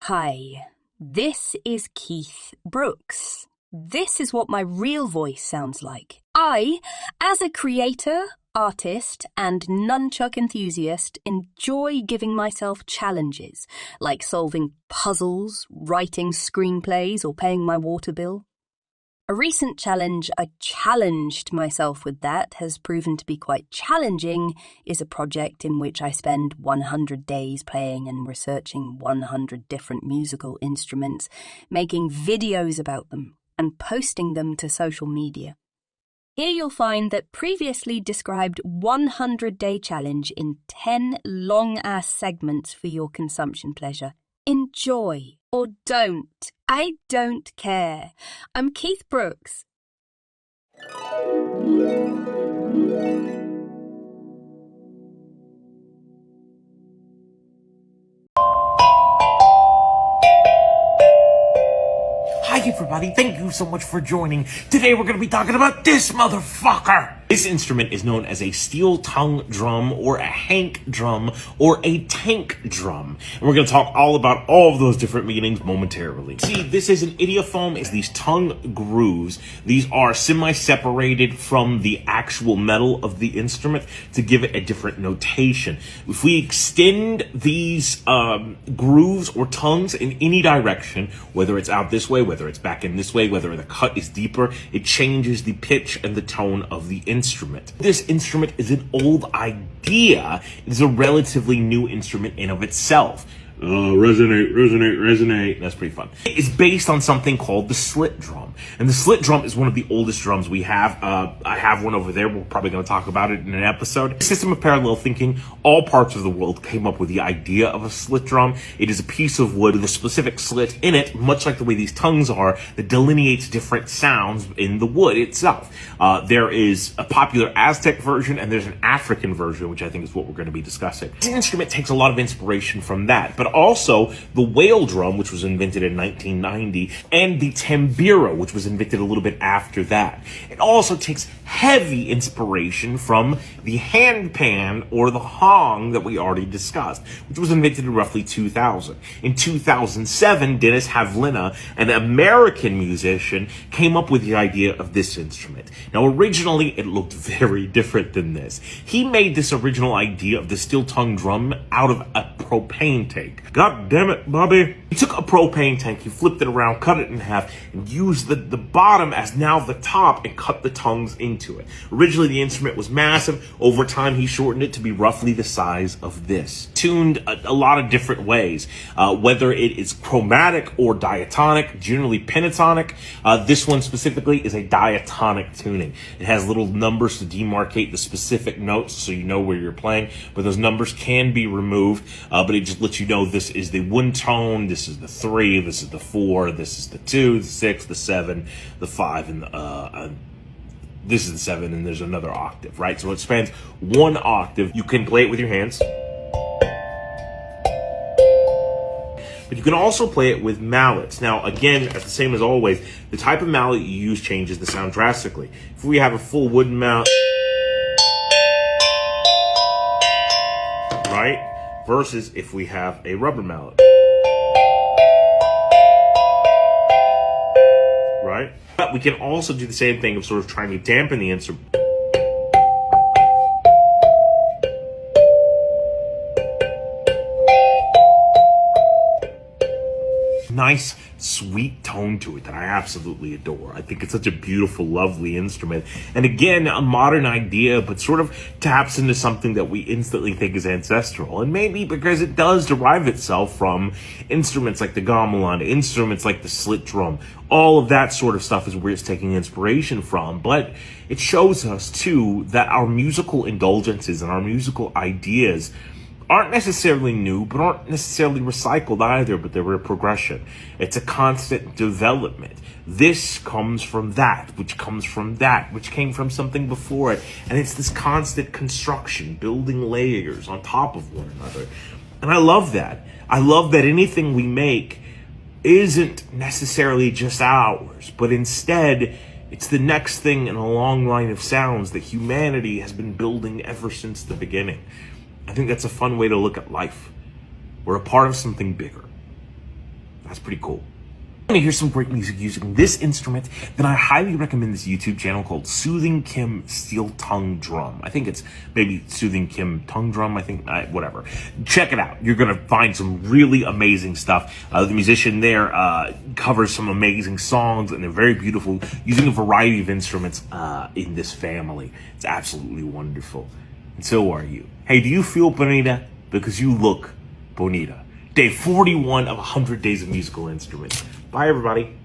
Hi, this is Keith Brooks. This is what my real voice sounds like. I, as a creator, artist, and nunchuck enthusiast, enjoy giving myself challenges, like solving puzzles, writing screenplays, or paying my water bill. A recent challenge I challenged myself with that has proven to be quite challenging is a project in which I spend 100 days playing and researching 100 different musical instruments, making videos about them and posting them to social media. Here you'll find that previously described 100-day challenge in 10 long-ass segments for your consumption pleasure. Enjoy or don't. I don't care. I'm Keith Brooks. Hi everybody, thank you so much for joining. Today we're going to be talking about this motherfucker. This instrument is known as a steel tongue drum or a Hank drum or a tank drum. And we're going to talk all about all of those different meanings momentarily. See, this is an idiophone. It's these tongue grooves. These are semi-separated from the actual metal of the instrument to give it a different notation. If we extend these grooves or tongues in any direction, whether it's out this way, whether it's back in this way, whether the cut is deeper, it changes the pitch and the tone of the instrument. This instrument is an old idea. It is a relatively new instrument in of itself. Resonate. That's pretty fun. It is based on something called the slit drum. And the slit drum is one of the oldest drums we have. I have one over there. We're probably going to talk about it in an episode. System of parallel thinking. All parts of the world came up with the idea of a slit drum. It is a piece of wood with a specific slit in it, much like the way these tongues are, that delineates different sounds in the wood itself. There is a popular Aztec version and there's an African version, which I think is what we're going to be discussing. This instrument takes a lot of inspiration from that, but also the whale drum, which was invented in 1990, and the tambira, which was invented a little bit after that. It also takes heavy inspiration from the handpan or the hong that we already discussed, which was invented in roughly 2000. In 2007, Dennis Havlina, an American musician, came up with the idea of this instrument. Now, originally, it looked very different than this. He made this original idea of the steel tongue drum out of a propane tank. God damn it, Bobby. He took a propane tank, he flipped it around, cut it in half, and used the bottom as now the top and cut the tongues into it. Originally, the instrument was massive. Over time, he shortened it to be roughly the size of this. Tuned a lot of different ways, whether it is chromatic or diatonic, generally pentatonic. This one specifically is a diatonic tuning. It has little numbers to demarcate the specific notes so you know where you're playing, but those numbers can be removed, but it just lets you know this is the 1 tone, this is the 3, this is the 4, this is the 2, the 6, the 7, the 5, and this is the 7, and there's another octave, right? So it spans 1 octave. You can play it with your hands, but you can also play it with mallets. Now, again, the same as always, the type of mallet you use changes the sound drastically. If we have a full wooden mallet, right? Versus if we have a rubber mallet, right? But we can also do the same thing of sort of trying to dampen the instrument. Nice, sweet tone to it that I absolutely adore. I think it's such a beautiful, lovely instrument. And again, a modern idea, but sort of taps into something that we instantly think is ancestral. And maybe because it does derive itself from instruments like the gamelan, instruments like the slit drum. All of that sort of stuff is where it's taking inspiration from. But it shows us, too, that our musical indulgences and our musical ideas aren't necessarily new, but aren't necessarily recycled either, but they're a progression. It's a constant development. This comes from that, which comes from that, which came from something before it. And it's this constant construction, building layers on top of one another. And I love that. I love that anything we make isn't necessarily just ours, but instead it's the next thing in a long line of sounds that humanity has been building ever since the beginning. I think that's a fun way to look at life. We're a part of something bigger. That's pretty cool. Want to hear some great music using this instrument, then I highly recommend this YouTube channel called Soothing Kim Steel Tongue Drum. I think it's maybe Soothing Kim Tongue Drum, whatever. Check it out. You're going to find some really amazing stuff. The musician there covers some amazing songs, and they're very beautiful, using a variety of instruments in this family. It's absolutely wonderful. And so are you. Hey, do you feel bonita? Because you look bonita. Day 41 of 100 Days of Musical Instruments. Bye, everybody.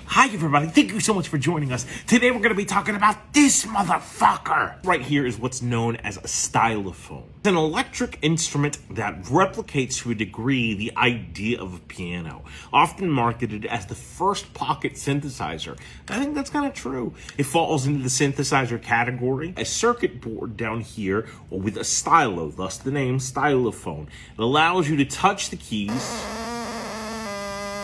Hi everybody, thank you so much for joining us. Today we're going to be talking about this motherfucker. Right here is what's known as a stylophone. It's an electric instrument that replicates to a degree the idea of a piano, often marketed as the first pocket synthesizer. I think that's kind of true. It falls into the synthesizer category. A circuit board down here with a stylo, thus the name stylophone. It allows you to touch the keys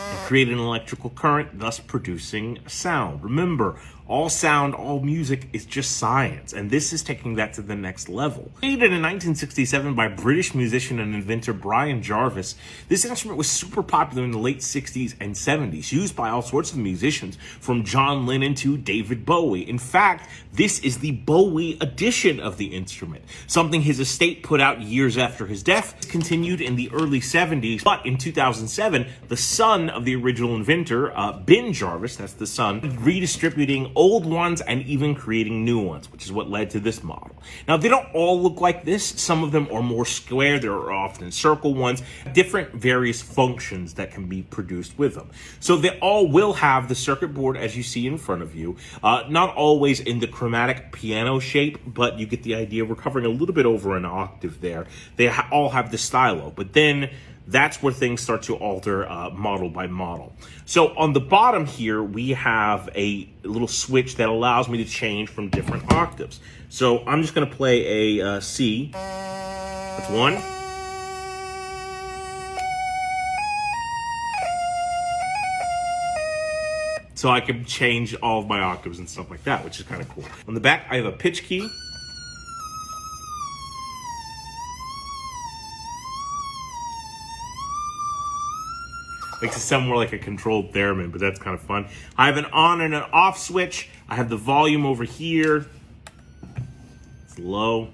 and create an electrical current, thus producing sound. Remember, all sound, all music is just science, and this is taking that to the next level. Created in 1967 by British musician and inventor Brian Jarvis, this instrument was super popular in the late 60s and 70s, used by all sorts of musicians, from John Lennon to David Bowie. In fact, this is the Bowie edition of the instrument, something his estate put out years after his death. It continued in the early 70s, but in 2007, the son of the original inventor, Ben Jarvis, that's the son, redistributing old ones and even creating new ones, which is what led to this model. Now, they don't all look like this. Some of them are more square. There are often circle ones, different various functions that can be produced with them. So they all will have the circuit board as you see in front of you, not always in the chromatic piano shape, but you get the idea. We're covering a little bit over an octave there. They all have the stylo, but then that's where things start to alter model by model. So on the bottom here, we have a little switch that allows me to change from different octaves. So I'm just going to play a C. That's one. So I can change all of my octaves and stuff like that, which is kind of cool. On the back, I have a pitch key. Makes it sound more like a controlled theremin, but that's kind of fun. I have an on and an off switch. I have the volume over here. It's low.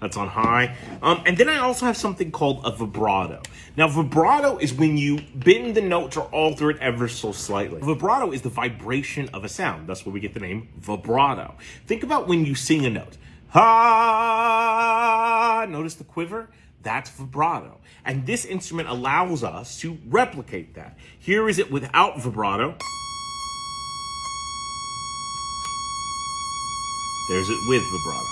That's on high. And then I also have something called a vibrato. Now, vibrato is when you bend the notes or alter it ever so slightly. Vibrato is the vibration of a sound. That's where we get the name vibrato. Think about when you sing a note. Ha! Notice the quiver? That's vibrato. And this instrument allows us to replicate that. Here is it without vibrato. There's it with vibrato.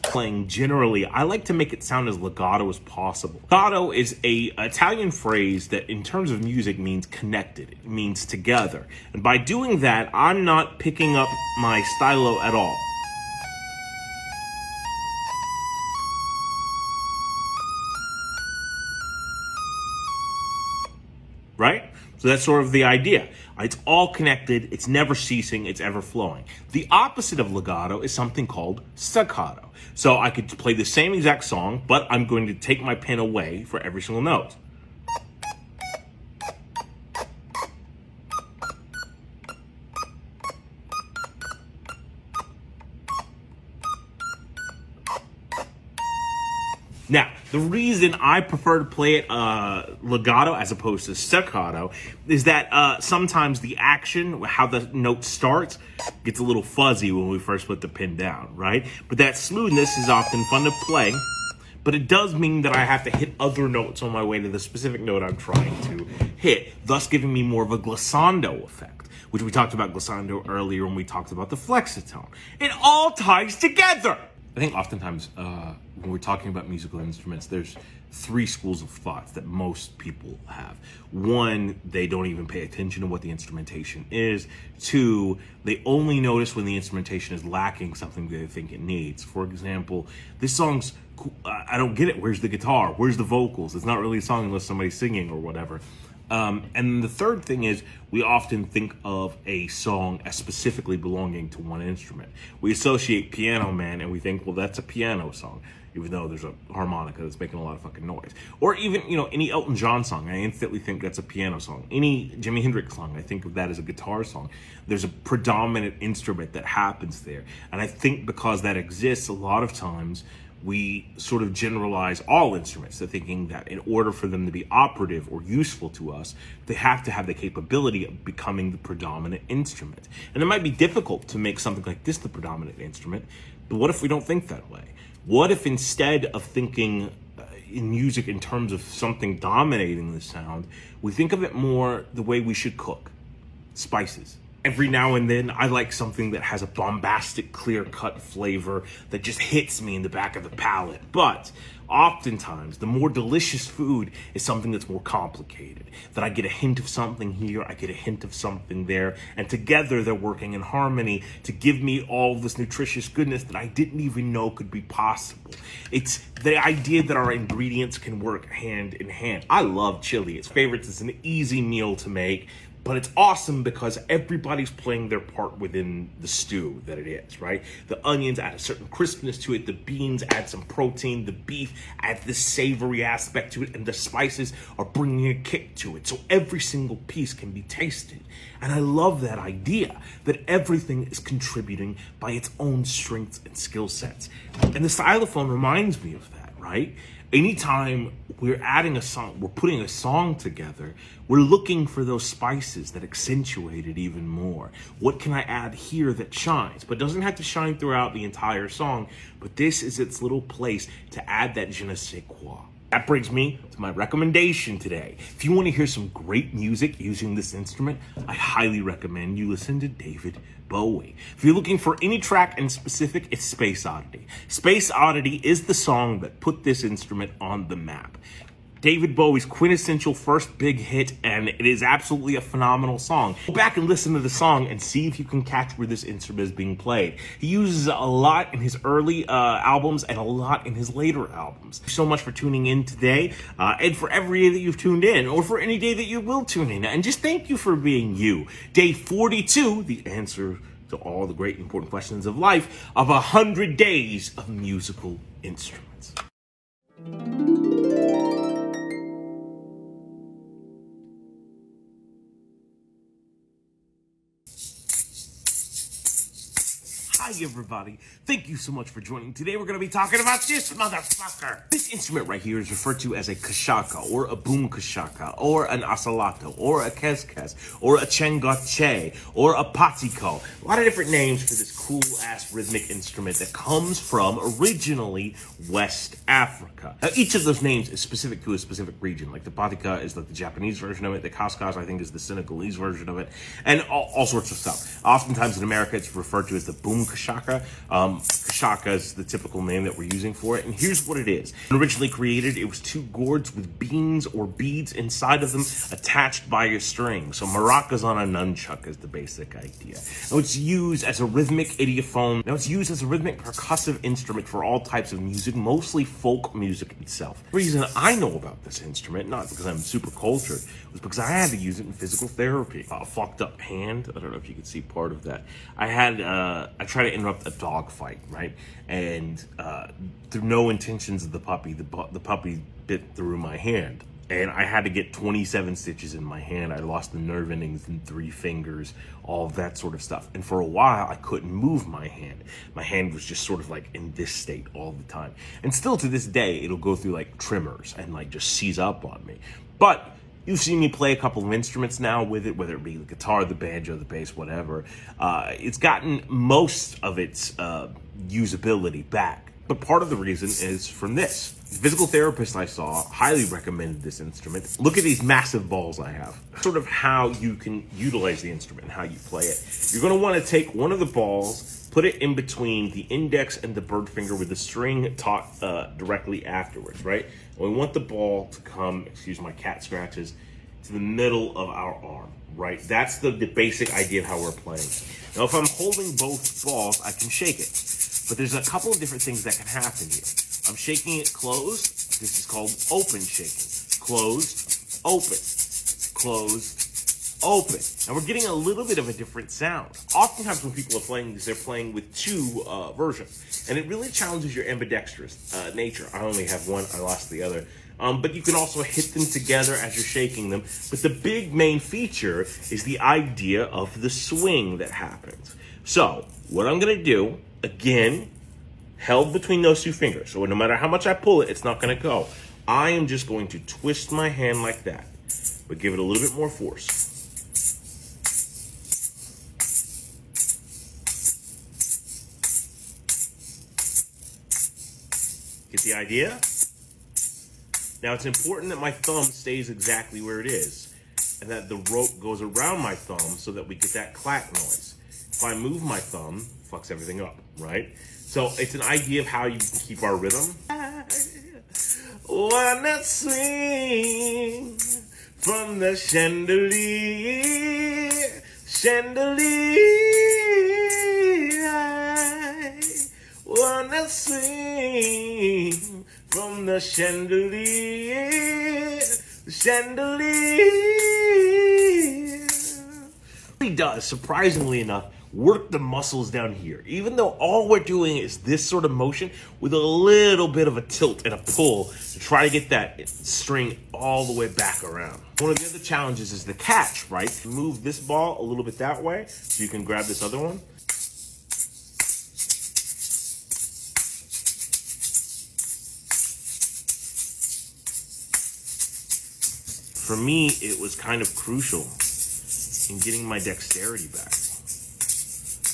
Playing generally, I like to make it sound as legato as possible. Legato is a Italian phrase that in terms of music means connected. It means together. And by doing that, I'm not picking up my stylo at all. Right? So that's sort of the idea. It's all connected, it's never ceasing, it's ever flowing. The opposite of legato is something called staccato. So I could play the same exact song, but I'm going to take my pen away for every single note. Now, the reason I prefer to play it legato as opposed to staccato is that sometimes the action, how the note starts, gets a little fuzzy when we first put the pin down, right? But that smoothness is often fun to play, but it does mean that I have to hit other notes on my way to the specific note I'm trying to hit, thus giving me more of a glissando effect, which we talked about glissando earlier when we talked about the flexitone. It all ties together! I think oftentimes when we're talking about musical instruments, there's three schools of thoughts that most people have. One, they don't even pay attention to what the instrumentation is. Two, they only notice when the instrumentation is lacking something they think it needs. For example, this song's, I don't get it. Where's the guitar? Where's the vocals? It's not really a song unless somebody's singing or whatever. And the third thing is we often think of a song as specifically belonging to one instrument. We associate Piano Man and we think, well, that's a piano song, even though there's a harmonica that's making a lot of fucking noise. Or even, any Elton John song, I instantly think that's a piano song. Any Jimi Hendrix song, I think of that as a guitar song. There's a predominant instrument that happens there. And I think because that exists, a lot of times we sort of generalize all instruments to thinking that in order for them to be operative or useful to us, they have to have the capability of becoming the predominant instrument. And it might be difficult to make something like this the predominant instrument, but what if we don't think that way? What if instead of thinking in music in terms of something dominating the sound, we think of it more the way we should cook? Spices. Every now and then, I like something that has a bombastic, clear-cut flavor that just hits me in the back of the palate. But oftentimes, the more delicious food is something that's more complicated. That I get a hint of something here, I get a hint of something there, and together they're working in harmony to give me all this nutritious goodness that I didn't even know could be possible. It's the idea that our ingredients can work hand in hand. I love chili. It's favorites. It's an easy meal to make. But it's awesome because everybody's playing their part within the stew that it is, right? The onions add a certain crispness to it. The beans add some protein. The beef adds this savory aspect to it. And the spices are bringing a kick to it. So every single piece can be tasted. And I love that idea that everything is contributing by its own strengths and skill sets. And the xylophone reminds me of that, right? Anytime we're adding a song, we're putting a song together, we're looking for those spices that accentuate it even more. What can I add here that shines? But doesn't have to shine throughout the entire song, but this is its little place to add that je ne sais quoi. That brings me to my recommendation today. If you want to hear some great music using this instrument, I highly recommend you listen to David Bowie. If you're looking for any track in specific, it's Space Oddity. Space Oddity is the song that put this instrument on the map. David Bowie's quintessential first big hit, and it is absolutely a phenomenal song. Go back and listen to the song and see if you can catch where this instrument is being played. He uses a lot in his early albums and a lot in his later albums. Thanks so much for tuning in today, and for every day that you've tuned in, or for any day that you will tune in. And just thank you for being you. Day 42, the answer to all the great important questions of life, of 100 days of musical instruments. Hi everybody, thank you so much for joining. Today we're going to be talking about this motherfucker. This instrument right here is referred to as a kashaka, or a boom kashaka, or an asalato, or a keskes, or a chengache, or a patiko. A lot of different names for this cool ass rhythmic instrument that comes from originally West Africa. Now each of those names is specific to a specific region. Like the patika is like the Japanese version of it, the kaskas I think is the Senegalese version of it, and all sorts of stuff. Oftentimes in America it's referred to as the boom kashaka. Kashaka is the typical name that we're using for it, and here's what it is. When originally created, it was two gourds with beans or beads inside of them attached by a string. So maracas on a nunchuck is the basic idea. Now it's used as a rhythmic idiophone. Now it's used as a rhythmic percussive instrument for all types of music, mostly folk music itself. The reason I know about this instrument, not because I'm super cultured, was because I had to use it in physical therapy. A fucked up hand, I don't know if you can see part of that. I tried to interrupt a dog fight, right? And through no intentions of the puppy, the puppy bit through my hand. and I had to get 27 stitches in my hand. I lost the nerve endings in 3 fingers, all of that sort of stuff. And for a while, I couldn't move my hand. My hand was just sort of like in this state all the time. And still to this day, it'll go through like tremors and like just seize up on me. But you've seen me play a couple of instruments now with it, whether it be the guitar, the banjo, the bass, whatever. It's gotten most of its usability back. But part of the reason is from this. The physical therapist I saw highly recommended this instrument. Look at these massive balls I have. Sort of how you can utilize the instrument and how you play it. You're gonna wanna take one of the balls, put it in between the index and the bird finger with the string taut directly afterwards, right? And we want the ball to come, excuse my cat scratches, to the middle of our arm, right? That's the basic idea of how we're playing. Now, if I'm holding both balls, I can shake it. But there's a couple of different things that can happen here. I'm shaking it closed. This is called open shaking. Closed, open, closed, open. And we're getting a little bit of a different sound. Oftentimes when people are playing this, they're playing with 2 versions. And it really challenges your ambidextrous nature. I only have one, I lost the other. But you can also hit them together as you're shaking them. But the big main feature is the idea of the swing that happens. So what I'm gonna do, again, held between those 2 fingers. So no matter how much I pull it, it's not gonna go. I am just going to twist my hand like that, but give it a little bit more force. Get the idea? Now it's important that my thumb stays exactly where it is and that the rope goes around my thumb so that we get that clack noise. If I move my thumb, it fucks everything up, right? So it's an idea of how you can keep our rhythm. I wanna swing from the chandelier, chandelier. I wanna swing from the chandelier, chandelier. It does, surprisingly enough, work the muscles down here, even though all we're doing is this sort of motion with a little bit of a tilt and a pull to try to get that string all the way back around. One of the other challenges is the catch, right? Move this ball a little bit that way so you can grab this other one. For me, it was kind of crucial in getting my dexterity back.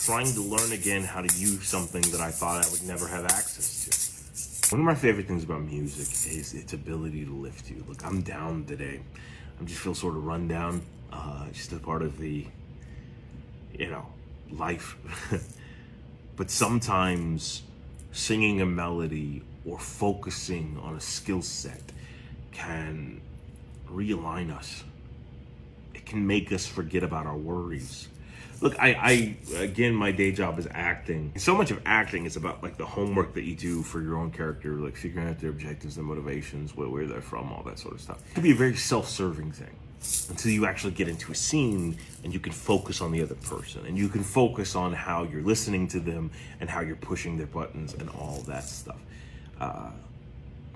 Trying to learn again how to use something that I thought I would never have access to. One of my favorite things about music is its ability to lift you. Look, I'm down today. I just feel sort of run down, just a part of the, life. But sometimes singing a melody or focusing on a skill set can realign us. It can make us forget about our worries. Look, I again, my day job is acting. So much of acting is about like the homework that you do for your own character, like figuring out their objectives and motivations, where they're from, all that sort of stuff. It can be a very self-serving thing until you actually get into a scene and you can focus on the other person and you can focus on how you're listening to them and how you're pushing their buttons and all that stuff.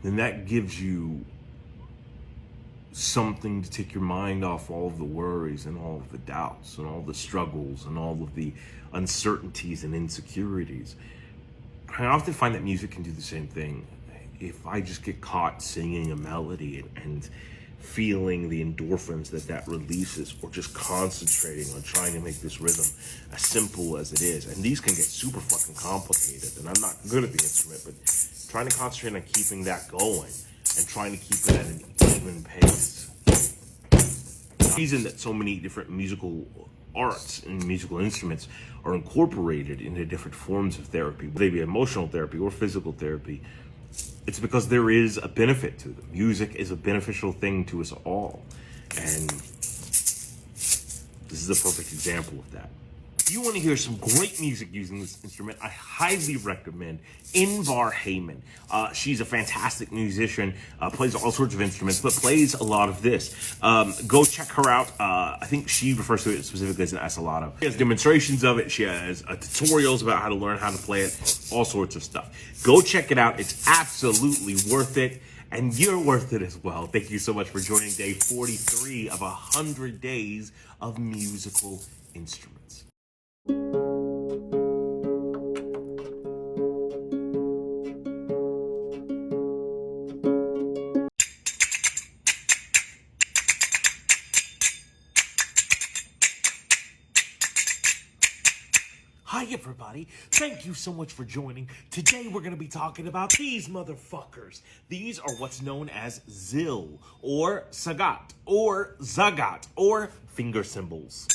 Then that gives you something to take your mind off all of the worries and all of the doubts and all the struggles and all of the uncertainties and insecurities. I often find that music can do the same thing. If I just get caught singing a melody and feeling the endorphins that releases, or just concentrating on trying to make this rhythm as simple as it is, and these can get super fucking complicated, and I'm not good at the instrument, but trying to concentrate on keeping that going and trying to keep it at an even pace. The reason that so many different musical arts and musical instruments are incorporated into different forms of therapy, whether they be emotional therapy or physical therapy, it's because there is a benefit to them. Music is a beneficial thing to us all. And this is a perfect example of that. If you want to hear some great music using this instrument, I highly recommend Invar Heyman. She's a fantastic musician, plays all sorts of instruments, but plays a lot of this. Go check her out. I think she refers to it specifically as an asalato. She has demonstrations of it. She has tutorials about how to learn how to play it, all sorts of stuff. Go check it out. It's absolutely worth it. and you're worth it as well. Thank you so much for joining day 43 of 100 days of musical instruments. Hi everybody, thank you so much for joining. Today we're going to be talking about these motherfuckers. These are what's known as zil, or sagat, or zagat, or finger cymbals.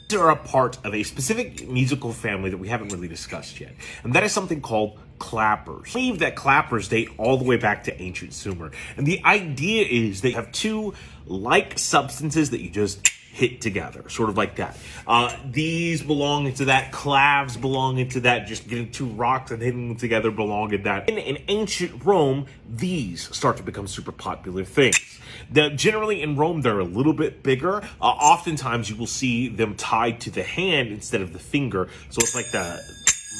These are a part of a specific musical family that we haven't really discussed yet, and that is something called clappers. I believe that clappers date all the way back to ancient Sumer, and the idea is they have two like substances that you just hit together, sort of like that. These belong into that, claves belong into that, just getting two rocks and hitting them together belong in that. In ancient Rome, these start to become super popular things. Generally in Rome, they're a little bit bigger. Oftentimes you will see them tied to the hand instead of the finger, so it's like the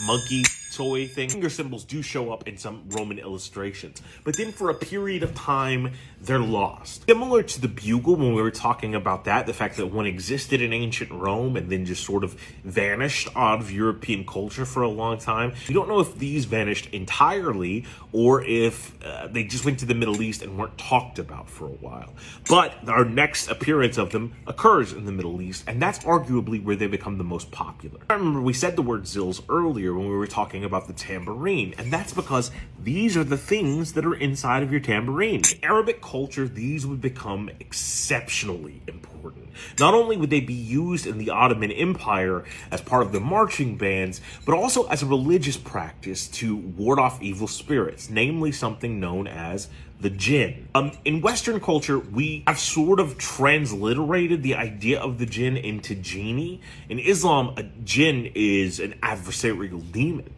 monkey toy thing. Finger cymbals do show up in some Roman illustrations, but then for a period of time, they're lost. Similar to the bugle when we were talking about that, the fact that one existed in ancient Rome and then just sort of vanished out of European culture for a long time. We don't know if these vanished entirely or if they just went to the Middle East and weren't talked about for a while. But our next appearance of them occurs in the Middle East, and that's arguably where they become the most popular. I remember we said the word zils earlier when we were talking about the tambourine, and that's because these are the things that are inside of your tambourine. In Arabic culture, these would become exceptionally important. Not only would they be used in the Ottoman Empire as part of the marching bands, but also as a religious practice to ward off evil spirits, namely something known as the jinn. In Western culture, we have sort of transliterated the idea of the jinn into genie. In Islam, a jinn is an adversarial demon.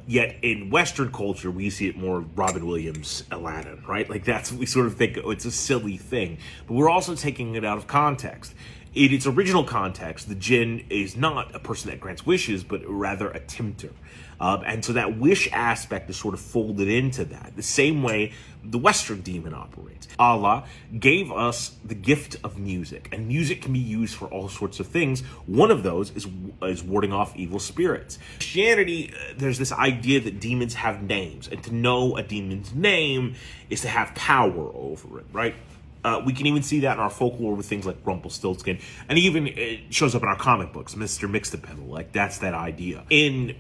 Yet in Western culture, we see it more Robin Williams, Aladdin, right? Like that's what we sort of think, oh, it's a silly thing. But we're also taking it out of context. In its original context, the jinn is not a person that grants wishes, but rather a tempter. And so that wish aspect is sort of folded into that, the same way the Western demon operates. Allah gave us the gift of music, and music can be used for all sorts of things. One of those is warding off evil spirits. In Christianity, there's this idea that demons have names, and to know a demon's name is to have power over it, right? We can even see that in our folklore with things like Rumpelstiltskin, and even it shows up in our comic books, Mr. Mxyzptlk. Like that's that idea. In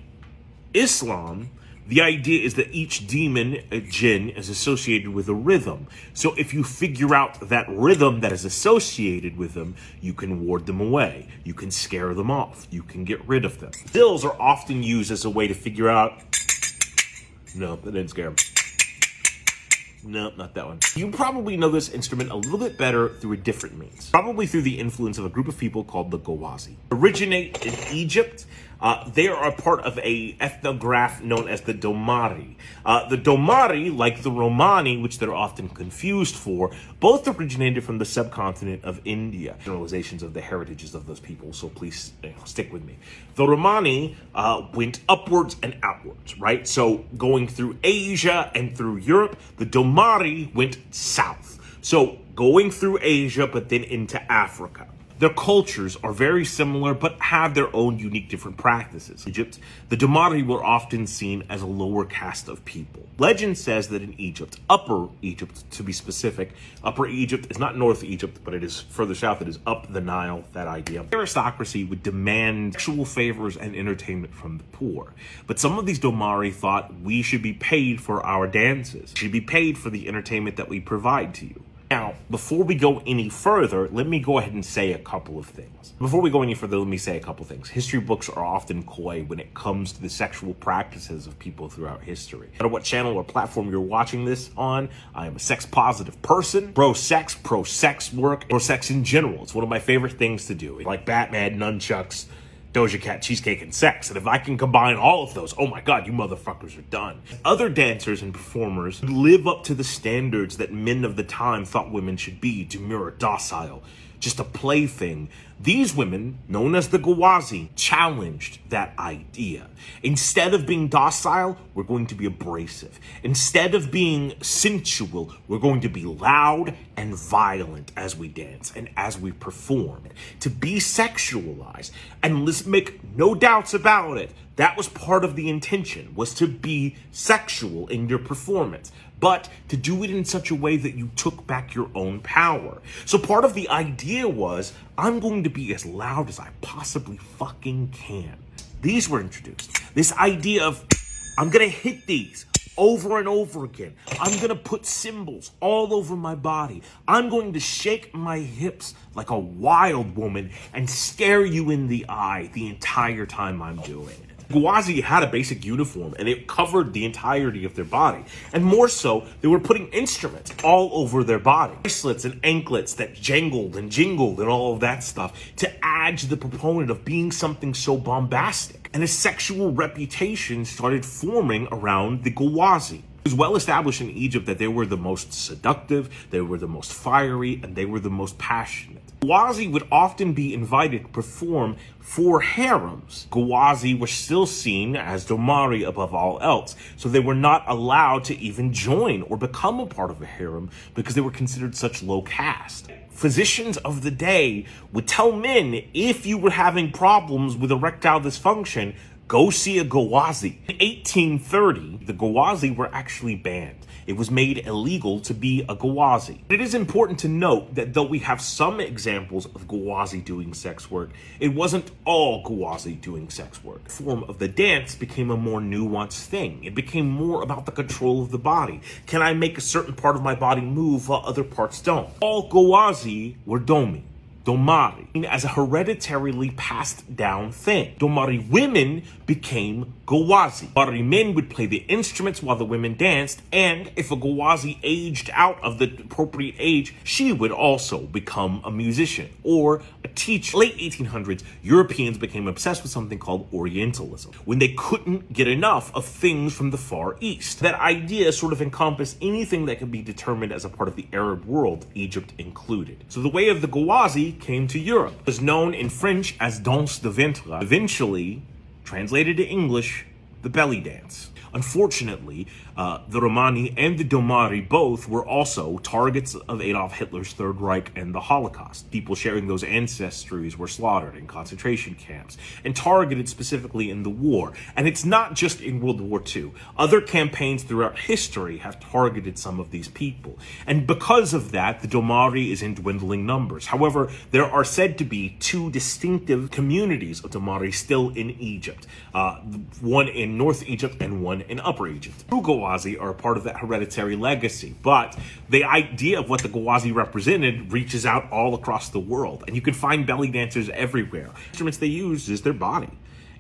Islam, the idea is that each demon, a jinn, is associated with a rhythm. So if you figure out that rhythm that is associated with them, you can ward them away. You can scare them off. You can get rid of them. Zils are often used as a way to figure out, no, that didn't scare them. No, not that one. You probably know this instrument a little bit better through a different means. Probably through the influence of a group of people called the Gawazi. Originate in Egypt. They are a part of a ethnograph known as the Domari. The Domari, like the Romani, which they're often confused for, both originated from the subcontinent of India. Generalizations of the heritages of those people, so please stick with me. The Romani went upwards and outwards, right? So going through Asia and through Europe, the Domari went south. So going through Asia, but then into Africa. Their cultures are very similar, but have their own unique different practices. In Egypt, the Domari were often seen as a lower caste of people. Legend says that in Egypt, Upper Egypt to be specific, Upper Egypt is not North Egypt, but it is further south, it is up the Nile, that idea. Aristocracy would demand sexual favors and entertainment from the poor. But some of these Domari thought we should be paid for our dances, we should be paid for the entertainment that we provide to you. Now, before we go any further, let me go ahead and say a couple of things. History books are often coy when it comes to the sexual practices of people throughout history. No matter what channel or platform you're watching this on, I am a sex-positive person. Pro-sex work, pro-sex in general. It's one of my favorite things to do. Like Batman, nunchucks, Doja Cat, cheesecake, and sex. And if I can combine all of those, oh my God, you motherfuckers are done. Other dancers and performers live up to the standards that men of the time thought women should be. Demure, docile, just a plaything. These women, known as the Gwazi, challenged that idea. Instead of being docile, we're going to be abrasive. Instead of being sensual, we're going to be loud and violent as we dance and as we perform. To be sexualized, and let's make no doubts about it, that was part of the intention, was to be sexual in your performance, but to do it in such a way that you took back your own power. So part of the idea was, I'm going to be as loud as I possibly fucking can. These were introduced. This idea of, I'm gonna hit these over and over again. I'm gonna put cymbals all over my body. I'm going to shake my hips like a wild woman and stare you in the eye the entire time I'm doing it. Gwazi had a basic uniform and it covered the entirety of their body. And more so, they were putting instruments all over their body. Bracelets and anklets that jangled and jingled and all of that stuff to add to the proponent of being something so bombastic. And a sexual reputation started forming around the Gwazi. It was well established in Egypt that they were the most seductive, they were the most fiery, and they were the most passionate. Gwazi would often be invited to perform for harems. Gwazi were still seen as domari above all else, so they were not allowed to even join or become a part of a harem because they were considered such low caste. Physicians of the day would tell men, if you were having problems with erectile dysfunction, go see a Gwazi. In 1830, the Gwazi were actually banned. It was made illegal to be a Gwazi. It is important to note that though we have some examples of Gwazi doing sex work, it wasn't all Gwazi doing sex work. The form of the dance became a more nuanced thing. It became more about the control of the body. Can I make a certain part of my body move while other parts don't? All Gwazi were domi. Domari, as a hereditarily passed down thing. Domari women became Gwazi. Domari men would play the instruments while the women danced, and if a Gwazi aged out of the appropriate age, she would also become a musician or a teacher. Late 1800s, Europeans became obsessed with something called Orientalism, when they couldn't get enough of things from the Far East. That idea sort of encompassed anything that could be determined as a part of the Arab world, Egypt included. So the way of the Gwazi came to Europe. It was known in French as danse de ventre, eventually translated to English, the belly dance. Unfortunately, the Romani and the Domari both were also targets of Adolf Hitler's Third Reich and the Holocaust. People sharing those ancestries were slaughtered in concentration camps and targeted specifically in the war. And it's not just in World War II. Other campaigns throughout history have targeted some of these people. And because of that, the Domari is in dwindling numbers. However, there are said to be two distinctive communities of Domari still in Egypt. One in North Egypt and one in Upper Egypt. True Gwazi are a part of that hereditary legacy, but the idea of what the Gwazi represented reaches out all across the world, and you can find belly dancers everywhere. The instruments they use is their body,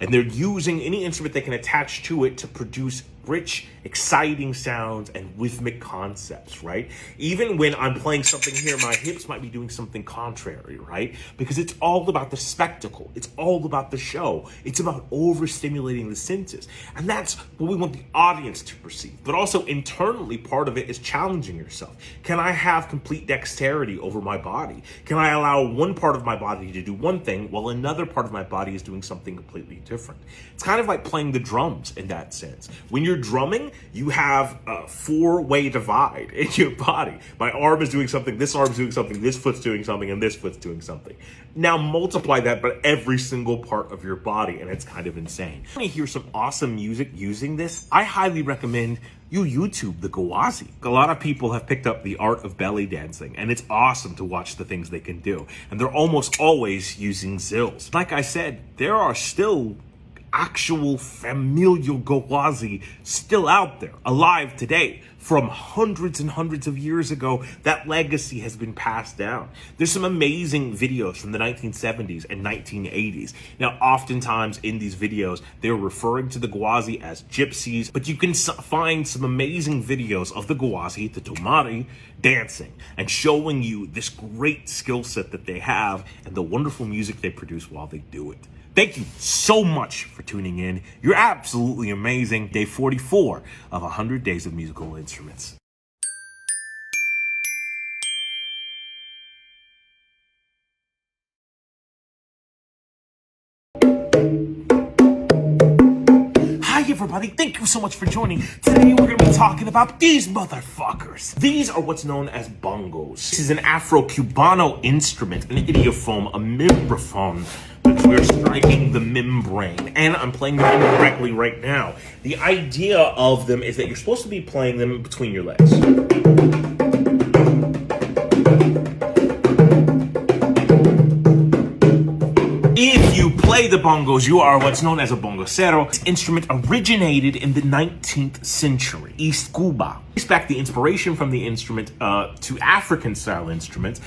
and they're using any instrument they can attach to it to produce rich, exciting sounds and rhythmic concepts, right? Even when I'm playing something here, my hips might be doing something contrary, right? Because it's all about the spectacle. It's all about the show. It's about overstimulating the senses. And that's what we want the audience to perceive. But also internally, part of it is challenging yourself. Can I have complete dexterity over my body? Can I allow one part of my body to do one thing while another part of my body is doing something completely different? It's kind of like playing the drums in that sense. When you're drumming, you have a four-way divide in your body. My arm is doing something, this arm's doing something, this foot's doing something, and this foot's doing something. Now multiply that by every single part of your body, and it's kind of insane. If you want to hear some awesome music using this, I highly recommend you YouTube the Gwazi. A lot of people have picked up the art of belly dancing, and it's awesome to watch the things they can do. And they're almost always using zills. Like I said, there are still actual familial Gwazi still out there, alive today, from hundreds and hundreds of years ago. That legacy has been passed down. There's some amazing videos from the 1970s and 1980s. Now, oftentimes in these videos, they're referring to the Gwazi as gypsies, but you can find some amazing videos of the Gwazi, the Domari, dancing and showing you this great skill set that they have and the wonderful music they produce while they do it. Thank you so much for tuning in. You're absolutely amazing. Day 44 of 100 Days of Musical Instruments. Hi everybody, thank you so much for joining. Today we're going to be talking about these motherfuckers. These are what's known as bongos. This is an Afro-Cubano instrument, an idiophone, a membraphone, because we're striking the membrane. And I'm playing them incorrectly right now. The idea of them is that you're supposed to be playing them between your legs. If you play the bongos, you are what's known as a bongocero. This instrument originated in the 19th century, East Cuba. Trace back the inspiration from the instrument to African-style instruments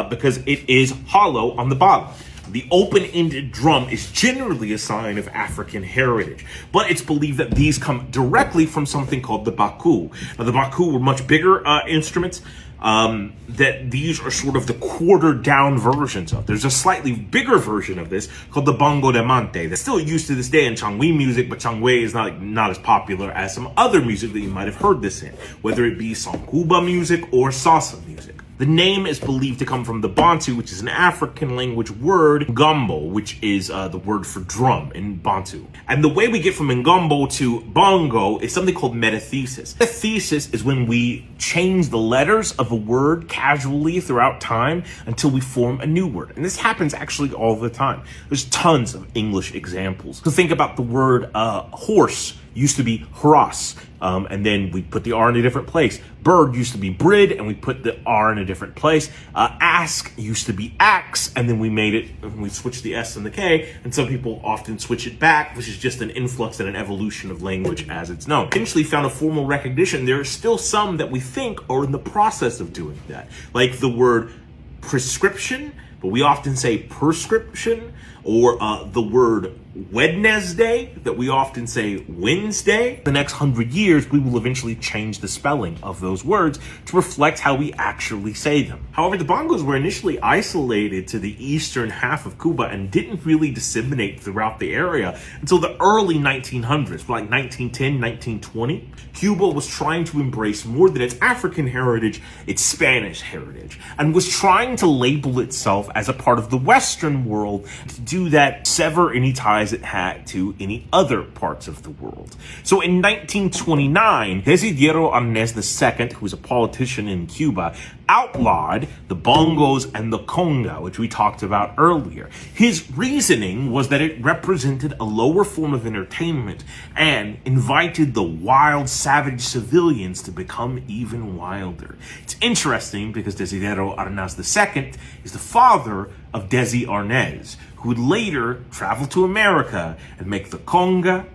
because it is hollow on the bottom. The open-ended drum is generally a sign of African heritage, but it's believed that these come directly from something called the baku. Now, the baku were much bigger instruments that these are sort of the quartered down versions of. There's a slightly bigger version of this called the bongo de mante that's still used to this day in Changui music, but Changui is not as popular as some other music that you might have heard this in, whether it be son cuba music or salsa music. The name is believed to come from the Bantu, which is an African language word, gumbo, which is the word for drum in Bantu. And the way we get from ngombo to bongo is something called metathesis. Metathesis is when we change the letters of a word casually throughout time until we form a new word. And this happens actually all the time. There's tons of English examples. So think about the word horse. Used to be hras, and then we put the R in a different place. Bird used to be brid, and we put the R in a different place. Ask used to be axe, and then we switched the S and the K, and some people often switch it back, which is just an influx and an evolution of language as it's known. Eventually found a formal recognition. There are still some that we think are in the process of doing that, like the word prescription, but we often say prescription, or the word Wednesday, that we often say Wednesday. The next 100 years, we will eventually change the spelling of those words to reflect how we actually say them. However, the bongos were initially isolated to the eastern half of Cuba and didn't really disseminate throughout the area until the early 1900s, like 1910, 1920. Cuba was trying to embrace more than its African heritage, its Spanish heritage, and was trying to label itself as a part of the Western world. To do that, sever any ties it had to any other parts of the world. So in 1929, Desiderio Arnaz II, who was a politician in Cuba, outlawed the bongos and the conga, which we talked about earlier. His reasoning was that it represented a lower form of entertainment and invited the wild, savage civilians to become even wilder. It's interesting because Desiderio Arnaz II is the father of Desi Arnaz, who would later travel to America and make the conga,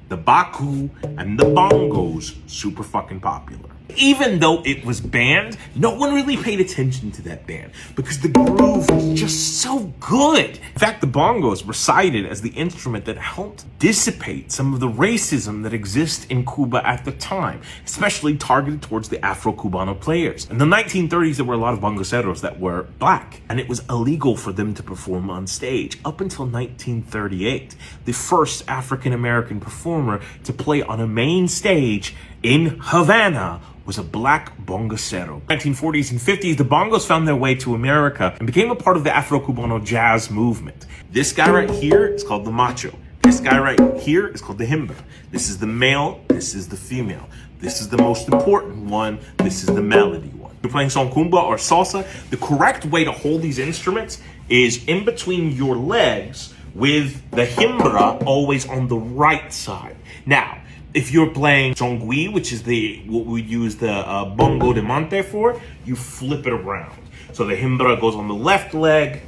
the baku, and the bongos super fucking popular. Even though it was banned, no one really paid attention to that ban because the groove was just so good. In fact, the bongos were cited as the instrument that helped dissipate some of the racism that exists in Cuba at the time, especially targeted towards the Afro-Cubano players. In the 1930s, there were a lot of bongoceros that were black, and it was illegal for them to perform on stage up until 1938. The first African-American performer to play on a main stage in Havana was a black bongocero. 1940s and 50s, the bongos found their way to America and became a part of the Afro-Cubano jazz movement. This guy right here is called the macho. This guy right here is called the hembra. This is the male, this is the female. This is the most important one, this is the melody one. If you're playing son cumba or salsa, the correct way to hold these instruments is in between your legs with the hembra always on the right side. Now, if you're playing Chongui, which is what we use the bongo de mante for, you flip it around. So the hembra goes on the left leg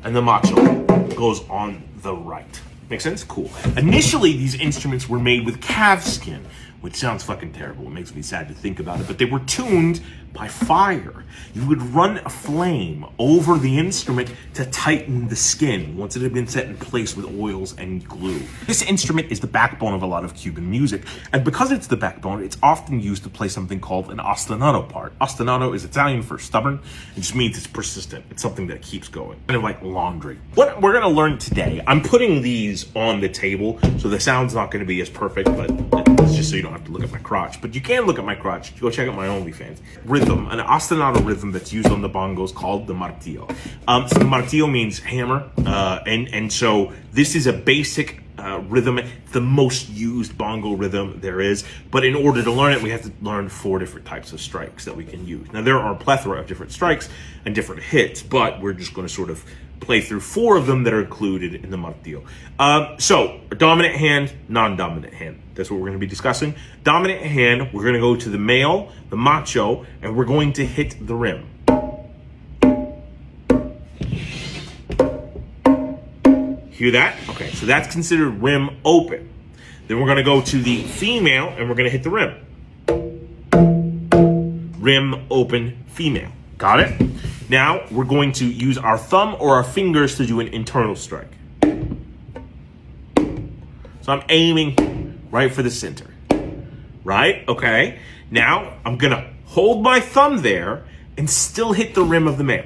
and the macho goes on the right. Make sense? Cool. Initially, these instruments were made with calf skin, which sounds fucking terrible. It makes me sad to think about it, but they were tuned by fire. You would run a flame over the instrument to tighten the skin once it had been set in place with oils and glue. This instrument is the backbone of a lot of Cuban music, and because it's the backbone, it's often used to play something called an ostinato part. Ostinato is Italian for stubborn. It just means it's persistent. It's something that keeps going, kind of like laundry. What we're gonna learn today, I'm putting these on the table, so the sound's not gonna be as perfect, but it's just so you don't have to look at my crotch. But you can look at my crotch. Go check out my OnlyFans. Rhythm, an ostinato rhythm that's used on the bongos called the martillo. So the martillo means hammer, and so this is a basic rhythm, the most used bongo rhythm there is. But in order to learn it, we have to learn 4 different types of strikes that we can use. Now, there are a plethora of different strikes and different hits, but we're just going to sort of play through 4 of them that are included in the martillo. So, dominant hand, non-dominant hand. That's what we're going to be discussing. Dominant hand, we're going to go to the male, the macho, and we're going to hit the rim. Hear that? Okay, so that's considered rim open. Then we're going to go to the female, and we're going to hit the rim. Rim open female. Got it? Now, we're going to use our thumb or our fingers to do an internal strike. So I'm aiming right for the center. Right? Okay. Now, I'm going to hold my thumb there and still hit the rim of the male.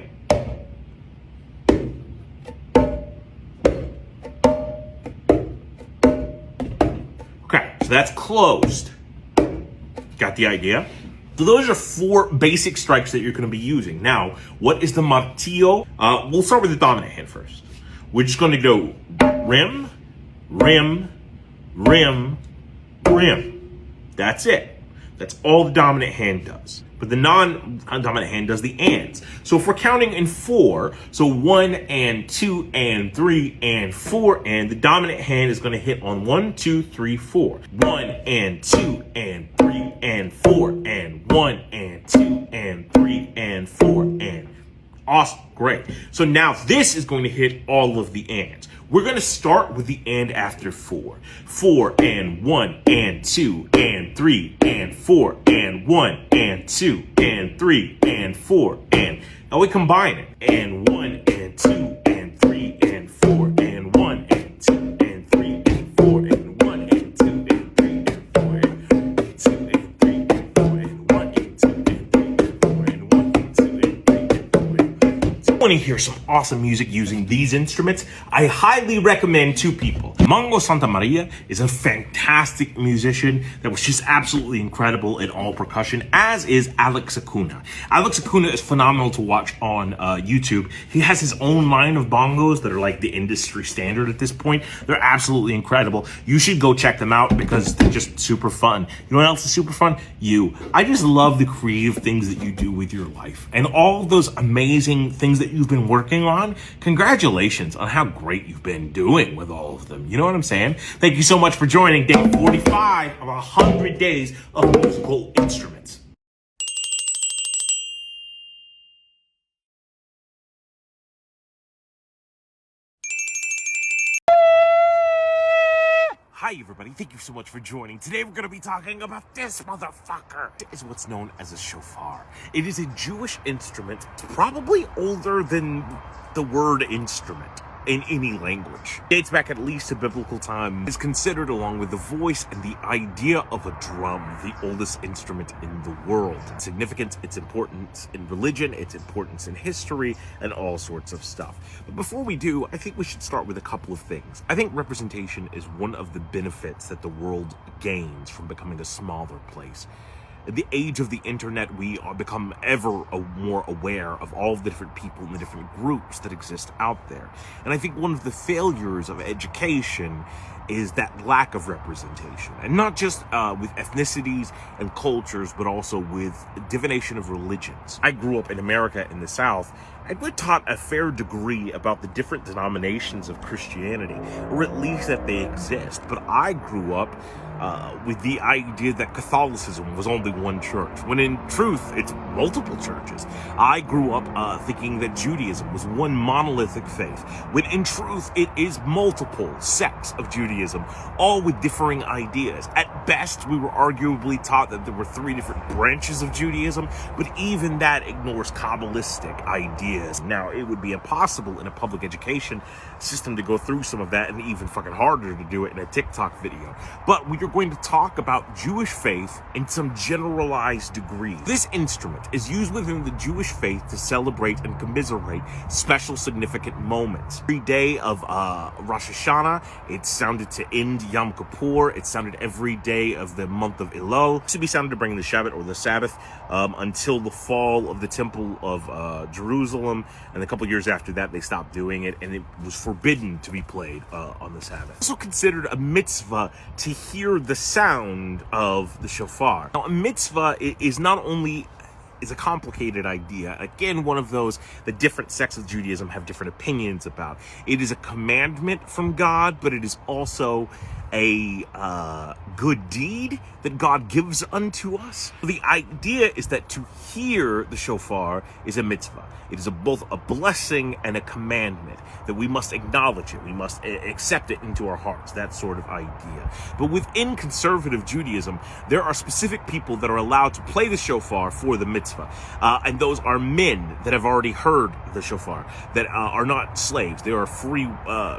Okay, so that's closed. Got the idea? So those are 4 basic strikes that you're going to be using. Now, what is the martillo? We'll start with the dominant hand first. We're just going to go rim, rim, rim, rim. That's it. That's all the dominant hand does. But the non-dominant hand does the ands. So if we're counting in 4, so 1 and 2 and 3 and 4, and the dominant hand is going to hit on 1, 2, 3, 4. 1 and 2 and 3 and 4 and 1 and 2 and 3 and 4 and awesome, great. So now this is going to hit all of the ands. We're going to start with the and after 4. 4 and 1 and 2 and 3 and 4 and 1 and 2 and 3 and 4 and now we combine it. And 1 and 2 and 3 and 4 and 1 and 2 and 3 and 4 and 1 and 2 and 3 and 4 and 2 and 3 and 4 and 1 and 2 and 3 and 4 and 1 and 2 and 3 and 4 and 2. Want to hear some awesome music using these instruments? I highly recommend 2 people. Mongo Santamaria is a fantastic musician that was just absolutely incredible in all percussion, as is Alex Acuna. Alex Acuna is phenomenal to watch on YouTube. He has his own line of bongos that are like the industry standard at this point. They're absolutely incredible. You should go check them out because they're just super fun. You know what else is super fun? You. I just love the creative things that you do with your life and all those amazing things that you've been working on. Congratulations on how great you've been doing with all of them. You know what I'm saying? Thank you so much for joining day 45 of 100 days of musical instruments. Hi everybody, thank you so much for joining. Today we're going to be talking about this motherfucker. It is what's known as a shofar. It is a Jewish instrument. It's probably older than the word instrument in any language. It dates back at least to biblical time. It's considered, along with the voice and the idea of a drum, the oldest instrument in the world. Its significance, its importance in religion, its importance in history, and all sorts of stuff. But before we do, I think we should start with a couple of things. I think representation is one of the benefits that the world gains from becoming a smaller place. In the age of the internet, we become ever more aware of all the different people and the different groups that exist out there. And I think one of the failures of education is that lack of representation. And not just with ethnicities and cultures, but also with divination of religions. I grew up in America in the South, and we're taught a fair degree about the different denominations of Christianity, or at least that they exist. But I grew up with the idea that Catholicism was only one church, when in truth, it's multiple churches. I grew up thinking that Judaism was one monolithic faith, when in truth, it is multiple sects of Judaism, all with differing ideas. At best, we were arguably taught that there were 3 different branches of Judaism, but even that ignores Kabbalistic ideas. Now, it would be impossible in a public education system to go through some of that, and even fucking harder to do it in a TikTok video. But we are going to talk about Jewish faith in some generalized degree. This instrument is used within the Jewish faith to celebrate and commiserate special significant moments. Every day of Rosh Hashanah, it's sounded to end Yom Kippur. It's sounded every day of the month of Elul. It should be sounded to bring the Shabbat or the Sabbath until the fall of the Temple of Jerusalem Jerusalem, and a couple years after that they stopped doing it, and it was forbidden to be played on the Sabbath. It's also considered a mitzvah to hear the sound of the shofar. Now, a mitzvah is not only a complicated idea. Again, one of those the different sects of Judaism have different opinions about. It is a commandment from God, but it is also a good deed that God gives unto us. The idea is that to hear the shofar is a mitzvah. It is both a blessing and a commandment, that we must acknowledge it. We must accept it into our hearts, that sort of idea. But within conservative Judaism, there are specific people that are allowed to play the shofar for the mitzvah. And those are men that have already heard the shofar, that are not slaves. They are free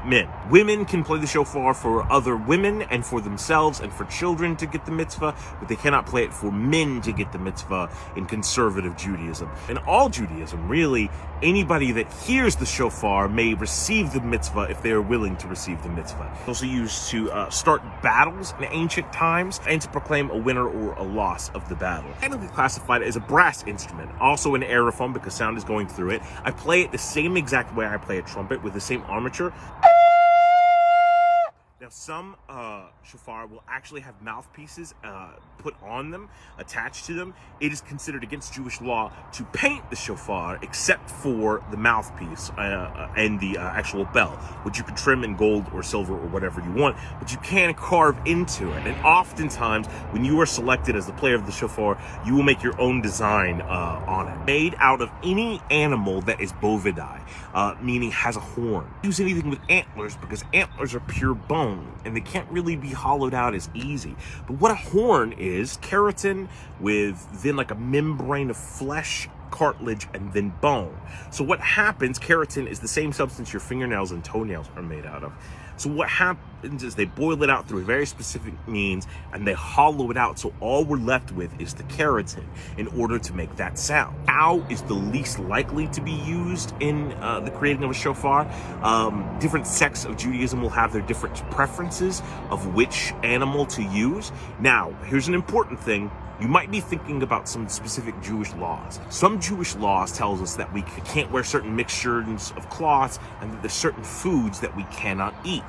men. Women can play the shofar for other women and for themselves and for children to get the mitzvah, but they cannot play it for men to get the mitzvah in conservative Judaism. In all Judaism, really, anybody that hears the shofar may receive the mitzvah if they are willing to receive the mitzvah. It's also used to start battles in ancient times and to proclaim a winner or a loss of the battle. Technically classified as a brass instrument, also an aerophone because sound is going through it. I play it the same exact way I play a trumpet, with the same armature. Now, some shofar will actually have mouthpieces put on them, attached to them. It is considered against Jewish law to paint the shofar except for the mouthpiece and the actual bell, which you can trim in gold or silver or whatever you want, but you can carve into it. And oftentimes, when you are selected as the player of the shofar, you will make your own design on it. Made out of any animal that is bovidae, meaning has a horn. Use anything with antlers because antlers are pure bone, and they can't really be hollowed out as easy. But what a horn is, keratin with then like a membrane of flesh, cartilage, and then bone. So what happens, keratin is the same substance your fingernails and toenails are made out of. So what happens is they boil it out through a very specific means and they hollow it out. So all we're left with is the keratin in order to make that sound. Cow is the least likely to be used in the creating of a shofar. Different sects of Judaism will have their different preferences of which animal to use. Now, here's an important thing. You might be thinking about some specific Jewish laws. Some Jewish laws tells us that we can't wear certain mixtures of cloths and that there's certain foods that we cannot eat.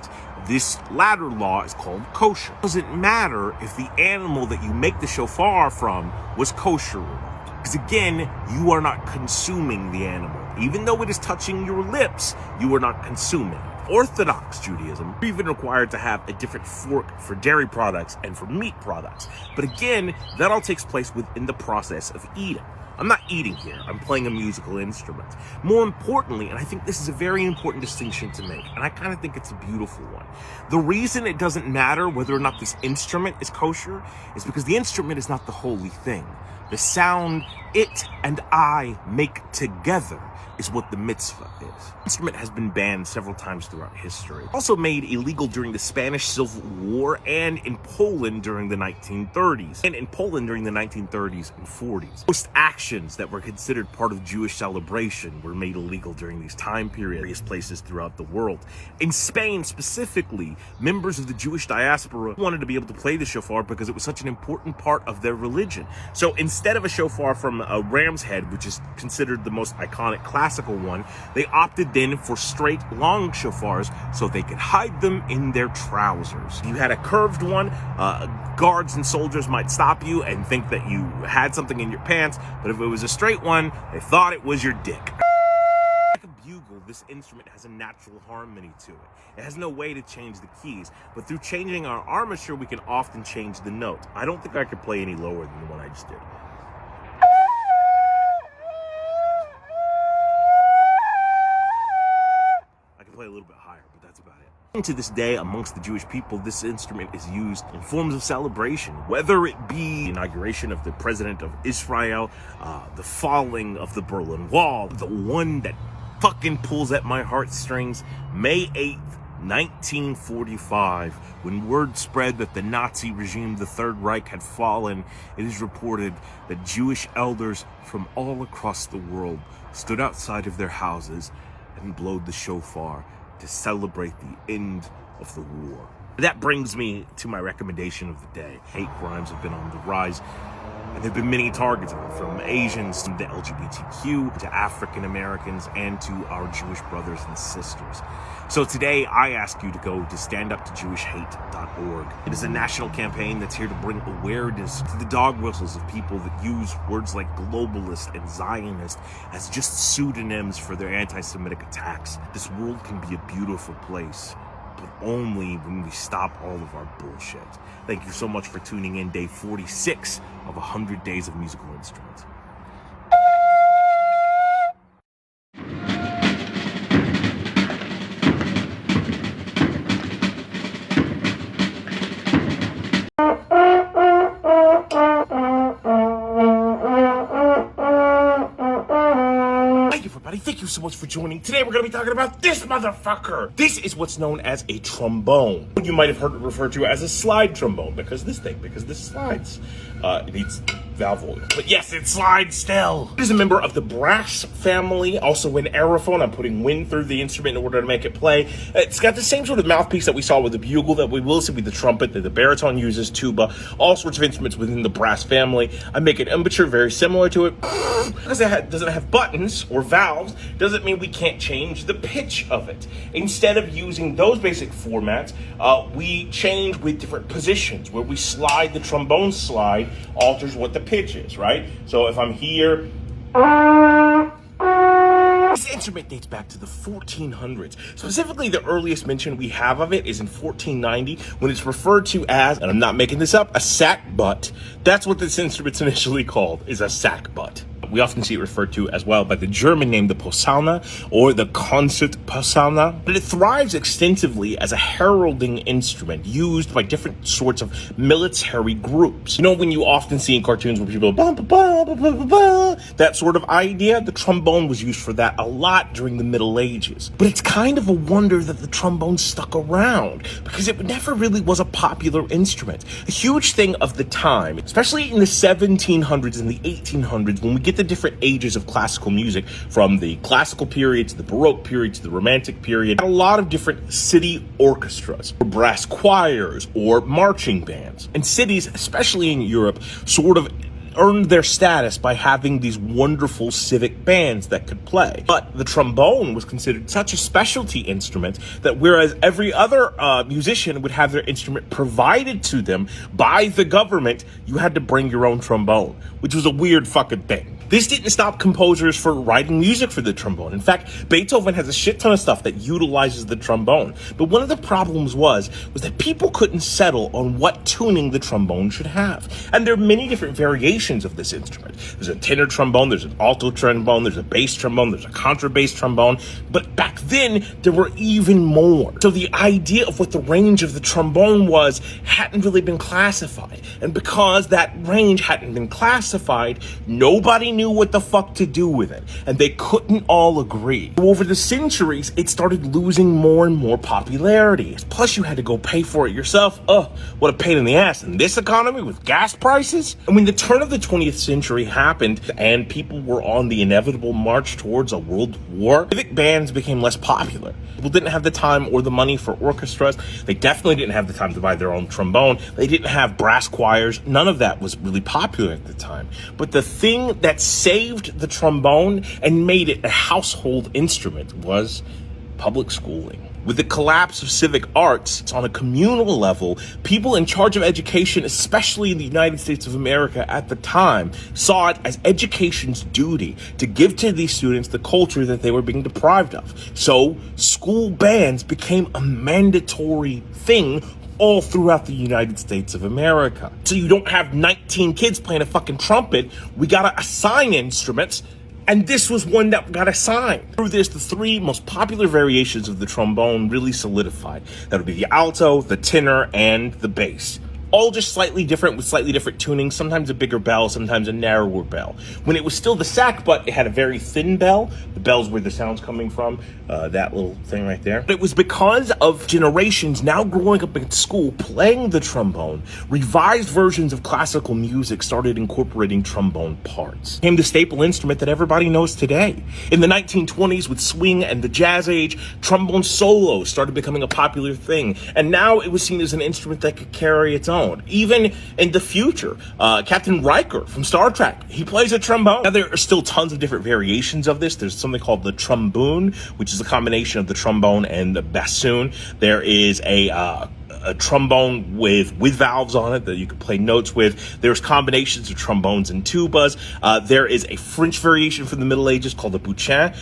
This latter law is called kosher. It doesn't matter if the animal that you make the shofar from was kosher or not. Because again, you are not consuming the animal. Even though it is touching your lips, you are not consuming it. Orthodox Judaism, you're even required to have a different fork for dairy products and for meat products. But again, that all takes place within the process of eating. I'm not eating here, I'm playing a musical instrument. More importantly, and I think this is a very important distinction to make, and I kind of think it's a beautiful one. The reason it doesn't matter whether or not this instrument is kosher is because the instrument is not the holy thing. The sound it and I make together is what the mitzvah is. The instrument has been banned several times throughout history. Also made illegal during the Spanish Civil War and in Poland during the 1930s. And in Poland during the 1930s and 40s. Most actions that were considered part of Jewish celebration were made illegal during these time periods, various places throughout the world. In Spain specifically, members of the Jewish diaspora wanted to be able to play the shofar because it was such an important part of their religion. So instead of a shofar from a ram's head, which is considered the most iconic classical one, they opted then for straight, long shofars so they could hide them in their trousers. You had a curved one, guards and soldiers might stop you and think that you had something in your pants, but if it was a straight one, they thought it was your dick. Like a bugle, this instrument has a natural harmony to it. It has no way to change the keys, but through changing our armature, we can often change the note. I don't think I could play any lower than the one I just did. Play a little bit higher, but that's about it. To this day, amongst the Jewish people, this instrument is used in forms of celebration, whether it be the inauguration of the president of Israel, the falling of the Berlin Wall, the one that fucking pulls at my heartstrings, May 8th, 1945, when word spread that the Nazi regime, the Third Reich, had fallen. It is reported that Jewish elders from all across the world stood outside of their houses and blowed the shofar to celebrate the end of the war. That brings me to my recommendation of the day. Hate crimes have been on the rise. And there have been many targets of it, from Asians to the LGBTQ, to African Americans, and to our Jewish brothers and sisters. So today, I ask you to go to standuptojewishhate.org. It is a national campaign that's here to bring awareness to the dog whistles of people that use words like globalist and Zionist as just pseudonyms for their anti-Semitic attacks. This world can be a beautiful place, but only when we stop all of our bullshit. Thank you so much for tuning in day 46 of 100 Days of Musical Instruments. Thank you so much for joining. Today we're going to be talking about this motherfucker. This is what's known as a trombone. You might have heard it referred to as a slide trombone because this slides. It needs valve oil. But yes, it slides still. It is a member of the brass family, also an aerophone. I'm putting wind through the instrument in order to make it play. It's got the same sort of mouthpiece that we saw with the bugle, that we will see with the trumpet, that the baritone uses, tuba, all sorts of instruments within the brass family. I make an embouchure very similar to it. Because it doesn't have buttons or valves, doesn't mean we can't change the pitch of it. Instead of using those basic formats, we change with different positions. Where we slide, the trombone slide alters what the pitch is, right? So if I'm here, this instrument dates back to the 1400s. Specifically, the earliest mention we have of it is in 1490, when it's referred to as, and I'm not making this up, a sackbut. That's what this instrument's initially called, is a sackbut. We often see it referred to as well by the German name, the Posaune, or the Konzertposaune. But it thrives extensively as a heralding instrument used by different sorts of military groups. You know, when you often see in cartoons where people go, bah, bah, bah, bah, bah, bah, that sort of idea, the trombone was used for that a lot during the Middle Ages. But it's kind of a wonder that the trombone stuck around, because it never really was a popular instrument. A huge thing of the time, especially in the 1700s and the 1800s, when we get the different ages of classical music, from the classical period to the Baroque period to the Romantic period, a lot of different city orchestras, or brass choirs, or marching bands. And cities, especially in Europe, sort of earned their status by having these wonderful civic bands that could play. But the trombone was considered such a specialty instrument that whereas every other musician would have their instrument provided to them by the government, you had to bring your own trombone, which was a weird fucking thing. This didn't stop composers from writing music for the trombone. In fact, Beethoven has a shit ton of stuff that utilizes the trombone. But one of the problems was that people couldn't settle on what tuning the trombone should have. And there are many different variations of this instrument. There's a tenor trombone, there's an alto trombone, there's a bass trombone, there's a contrabass trombone. But back then, there were even more. So the idea of what the range of the trombone was hadn't really been classified. And because that range hadn't been classified, nobody knew what the fuck to do with it, and they couldn't all agree. Over the centuries, it started losing more and more popularity. Plus, you had to go pay for it yourself. What a pain in the ass in this economy with gas prices. And when the turn of the 20th century happened and people were on the inevitable march towards a world war, civic bands became less popular. People didn't have the time or the money for orchestras. They definitely didn't have the time to buy their own trombone. They didn't have brass choirs. None of that was really popular at the time. But the thing that saved the trombone and made it a household instrument was public schooling. With the collapse of civic arts on a communal level, people in charge of education, especially in the United States of America at the time, saw it as education's duty to give to these students the culture that they were being deprived of. So school bands became a mandatory thing all throughout the United States of America. So you don't have 19 kids playing a fucking trumpet. We gotta assign instruments, and this was one that got assigned. Through this, the three most popular variations of the trombone really solidified. That would be the alto, the tenor, and the bass. All just slightly different with slightly different tuning, sometimes a bigger bell, sometimes a narrower bell. When it was still the sackbut, it had a very thin bell. The bell's where the sound's coming from, that little thing right there. But it was because of generations now growing up in school playing the trombone, revised versions of classical music started incorporating trombone parts. It became the staple instrument that everybody knows today. In the 1920s, with swing and the jazz age, trombone solos started becoming a popular thing. And now it was seen as an instrument that could carry its own. trombone. Even in the future, Captain Riker from Star Trek, he plays a trombone. Now, there are still tons of different variations of this. There's something called the tromboon, which is a combination of the trombone and the bassoon. There is a trombone with valves on it that you can play notes with. There's combinations of trombones and tubas. There is a French variation from the Middle Ages called the bouchin,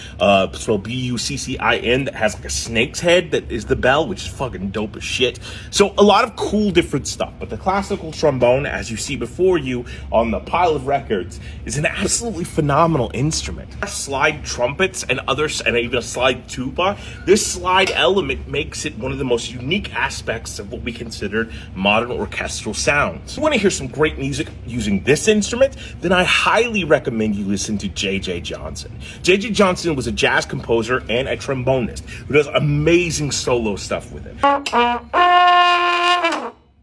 spelled B-U-C-C-I-N, that has like a snake's head that is the bell, which is fucking dope as shit. So a lot of cool different stuff. But the classical trombone, as you see before you on the pile of records, is an absolutely phenomenal instrument. Slide trumpets and even a slide tuba. This slide element makes it one of the most unique aspects of what we consider modern orchestral sounds. If you want to hear some great music using this instrument, then I highly recommend you listen to J.J. Johnson. J.J. Johnson was a jazz composer and a trombonist who does amazing solo stuff with it.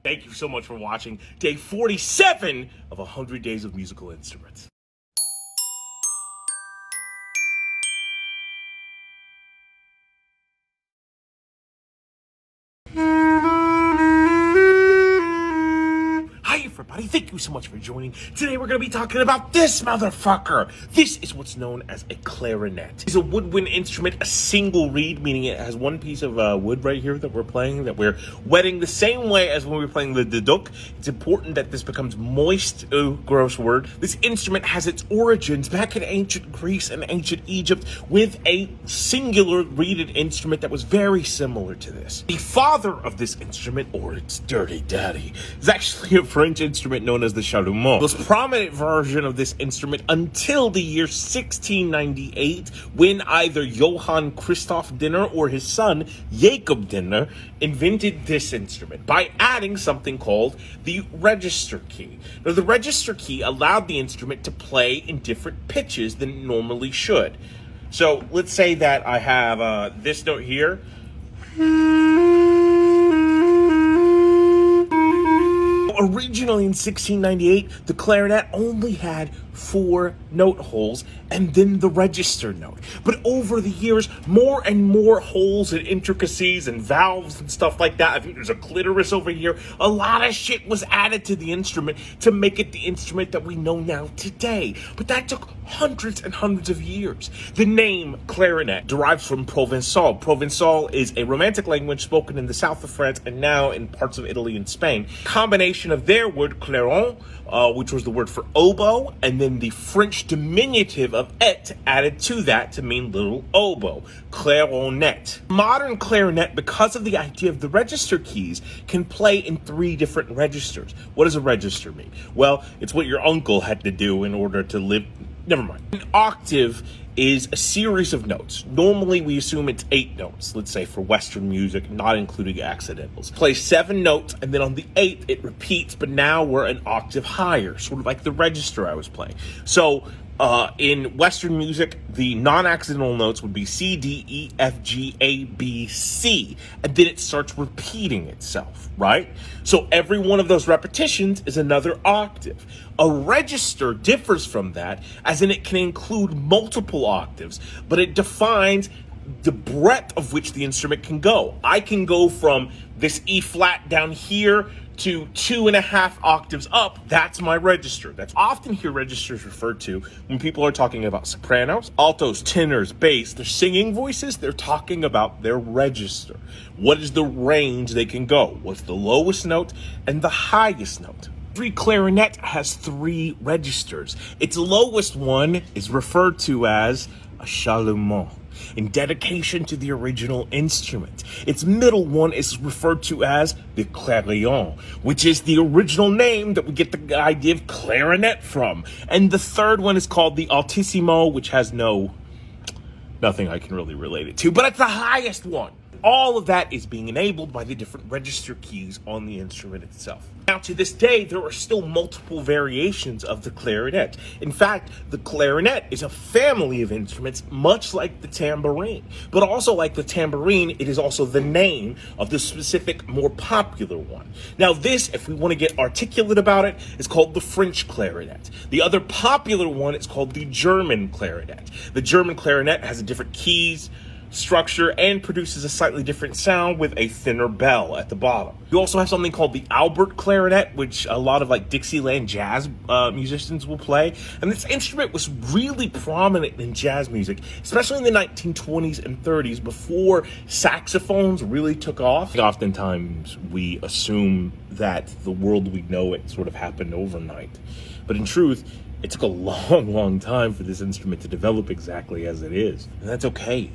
Thank you so much for watching day 47 of 100 Days of Musical Instruments. Everybody, thank you so much for joining. Today we're going to be talking about this motherfucker. This is what's known as a clarinet. It's a woodwind instrument, a single reed, meaning it has one piece of wood right here that we're playing, that we're wetting the same way as when we were playing the duduk. It's important that this becomes moist. Oh, gross word. This instrument has its origins back in ancient Greece and ancient Egypt with a singular reeded instrument that was very similar to this. The father of this instrument, or its dirty daddy, is actually a French instrument known as the chalumeau. The most prominent version of this instrument until the year 1698, when either Johann Christoph Dinner or his son Jacob Dinner invented this instrument by adding something called the register key. Now, the register key allowed the instrument to play in different pitches than it normally should. So let's say that I have this note here. Originally in 1698, the clarinet only had 4 note holes and then the register note. But over the years, more and more holes and intricacies and valves and stuff like that. I think there's a clitoris over here. A lot of shit was added to the instrument to make it the instrument that we know now today. But that took hundreds and hundreds of years. The name clarinet derives from Provençal. Provençal is a Romantic language spoken in the south of France and now in parts of Italy and Spain. Combination of their word clairon, which was the word for oboe, and then the French diminutive of et added to that to mean little oboe, clarinet. Modern clarinet, because of the idea of the register keys, can play in 3 different registers. What does a register mean? Well, it's what your uncle had to do in order to live. Never mind. An octave is a series of notes. Normally, we assume it's 8 notes, let's say for Western music, not including accidentals. Play 7 notes, and then on the 8th, it repeats, but now we're an octave higher, sort of like the register I was playing. So, in Western music, the non-accidental notes would be C, D, E, F, G, A, B, C, and then it starts repeating itself, right? So every one of those repetitions is another octave. A register differs from that, as in it can include multiple octaves, but it defines the breadth of which the instrument can go. I can go from this E flat down here to 2.5 octaves up. That's my register. That's often hear registers referred to when people are talking about sopranos, altos, tenors, bass. They're singing voices. They're talking about their register. What is the range they can go? What's the lowest note and the highest note? Every clarinet has 3 registers. Its lowest one is referred to as a chalumeau, in dedication to the original instrument. Its middle one is referred to as the clarion, which is the original name that we get the idea of clarinet from. And the third one is called the altissimo, which has nothing I can really relate it to, but it's the highest one. All of that is being enabled by the different register keys on the instrument itself. Now, to this day, there are still multiple variations of the clarinet. In fact, the clarinet is a family of instruments, much like the tambourine. But also like the tambourine, it is also the name of the specific, more popular one. Now, this, if we want to get articulate about it, is called the French clarinet. The other popular one is called the German clarinet. The German clarinet has different keys, structure and produces a slightly different sound with a thinner bell at the bottom. You also have something called the Albert clarinet, which a lot of like Dixieland jazz musicians will play. And this instrument was really prominent in jazz music, especially in the 1920s and 30s, before saxophones really took off. Oftentimes we assume that the world we know it sort of happened overnight. But in truth, it took a long time for this instrument to develop exactly as it is. And that's okay.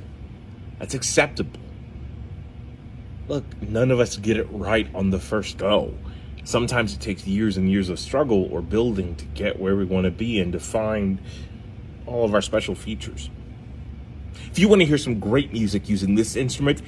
That's acceptable. Look, none of us get it right on the first go. Sometimes it takes years and years of struggle or building to get where we want to be and to find all of our special features. If you want to hear some great music using this instrument,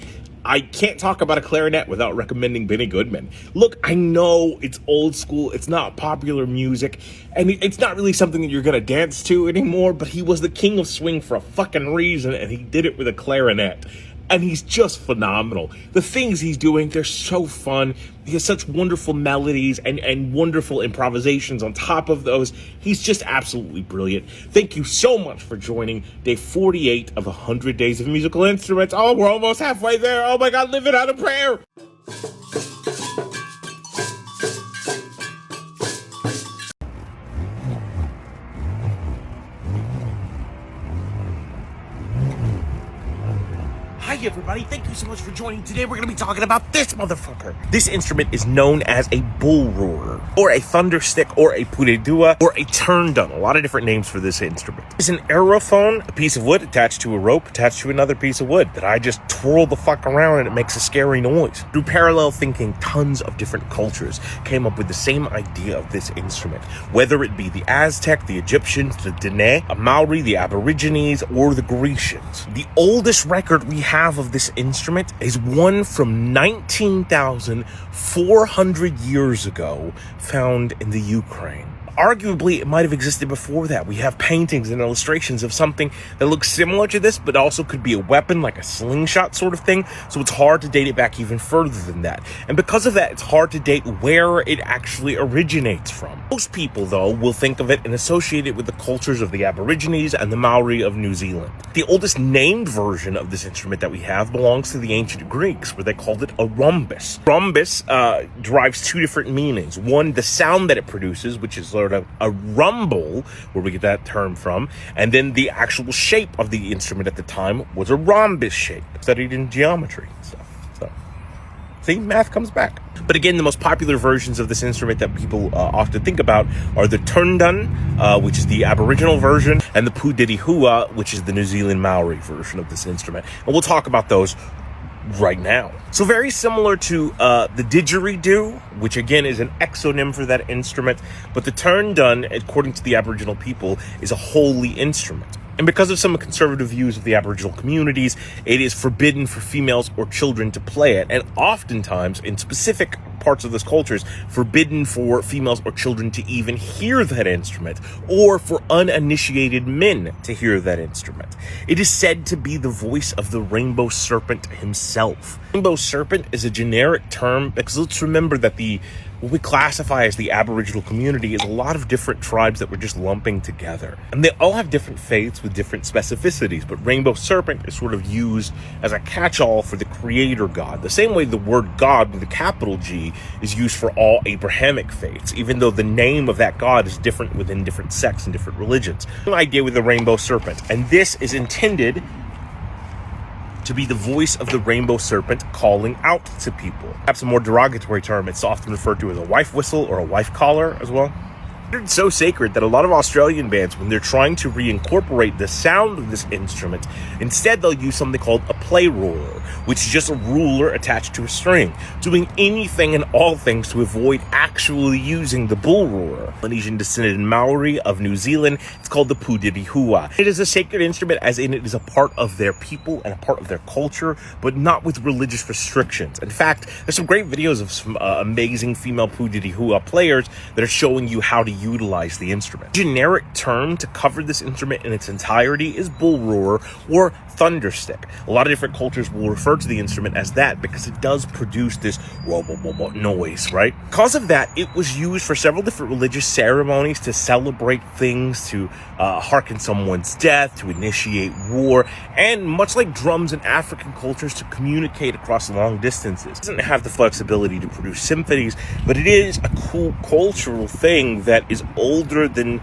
I can't talk about a clarinet without recommending Benny Goodman. Look, I know it's old school, it's not popular music, and it's not really something that you're gonna dance to anymore, but he was the king of swing for a fucking reason, and he did it with a clarinet. And he's just phenomenal. The things he's doing, they're so fun. He has such wonderful melodies and wonderful improvisations on top of those. He's just absolutely brilliant. Thank you so much for joining day 48 of 100 Days of Musical Instruments. Oh, we're almost halfway there. Oh my God, live it out of prayer. Hi everybody, thank you so much for joining. Today we're going to be talking about this motherfucker. This instrument is known as a bull roarer, or a thunder stick, or a pudedua, or a turndun. A lot of different names for this instrument. It's an aerophone, a piece of wood attached to a rope, attached to another piece of wood that I just twirl the fuck around and it makes a scary noise. Through parallel thinking, tons of different cultures came up with the same idea of this instrument, whether it be the Aztec, the Egyptians, the Dene, a Maori, the Aborigines, or the Grecians. The oldest record we have of this instrument is one from 19,400 years ago, found in the Ukraine. Arguably, it might have existed before that. We have paintings and illustrations of something that looks similar to this, but also could be a weapon, like a slingshot sort of thing. So it's hard to date it back even further than that. And because of that, it's hard to date where it actually originates from. Most people, though, will think of it and associate it with the cultures of the Aborigines and the Maori of New Zealand. The oldest named version of this instrument that we have belongs to the ancient Greeks, where they called it a rhombus. Rhombus derives two different meanings. One, the sound that it produces, which is sort of a rumble, where we get that term from, and then the actual shape of the instrument at the time was a rhombus shape, studied in geometry and stuff. So, see, math comes back. But again, the most popular versions of this instrument that people often think about are the turndun, which is the Aboriginal version, and the pudedihua, which is the New Zealand Maori version of this instrument. And we'll talk about those right now. So very similar to the didgeridoo, which again is an exonym for that instrument, but the turndun, according to the Aboriginal people, is a holy instrument. And because of some conservative views of the Aboriginal communities, it is forbidden for females or children to play it. And oftentimes, in specific parts of this culture, is forbidden for females or children to even hear that instrument, or for uninitiated men to hear that instrument. It is said to be the voice of the rainbow serpent himself. Rainbow serpent is a generic term because let's remember that what we classify as the Aboriginal community is a lot of different tribes that we're just lumping together. And they all have different faiths with different specificities, but rainbow serpent is sort of used as a catch-all for the creator god. The same way the word God with a capital G is used for all Abrahamic faiths, even though the name of that god is different within different sects and different religions. Same idea with the rainbow serpent. And this is intended to be the voice of the rainbow serpent calling out to people. Perhaps a more derogatory term, it's often referred to as a wife whistle or a wife caller as well. It's so sacred that a lot of Australian bands, when they're trying to reincorporate the sound of this instrument, instead they'll use something called a play roller, which is just a ruler attached to a string, doing anything and all things to avoid actually using the bull roarer. Polynesian descended Maori of New Zealand, it's called the pudedihua. It is a sacred instrument, as in it is a part of their people and a part of their culture, but not with religious restrictions. In fact, there's some great videos of some amazing female pudedihua players that are showing you how to utilize the instrument. Generic term to cover this instrument in its entirety is bull roarer or thunderstick. A lot of different cultures will refer to the instrument as that because it does produce this noise, right? Because of that, it was used for several different religious ceremonies to celebrate things, to hearken someone's death, to initiate war, and much like drums in African cultures, to communicate across long distances. It doesn't have the flexibility to produce symphonies, but it is a cool cultural thing that is older than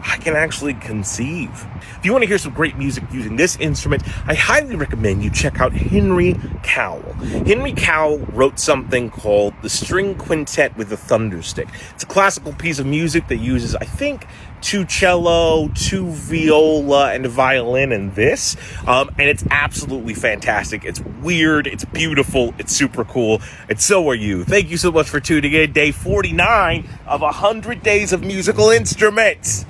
I can actually conceive. If you want to hear some great music using this instrument, I highly recommend you check out Henry Cowell. Henry Cowell wrote something called The String Quintet with the Thunderstick. It's a classical piece of music that uses, I think, 2 cello, 2 viola, and a violin in this. And it's absolutely fantastic. It's weird, it's beautiful, it's super cool, and so are you. Thank you so much for tuning in. Day 49 of 100 Days of Musical Instruments.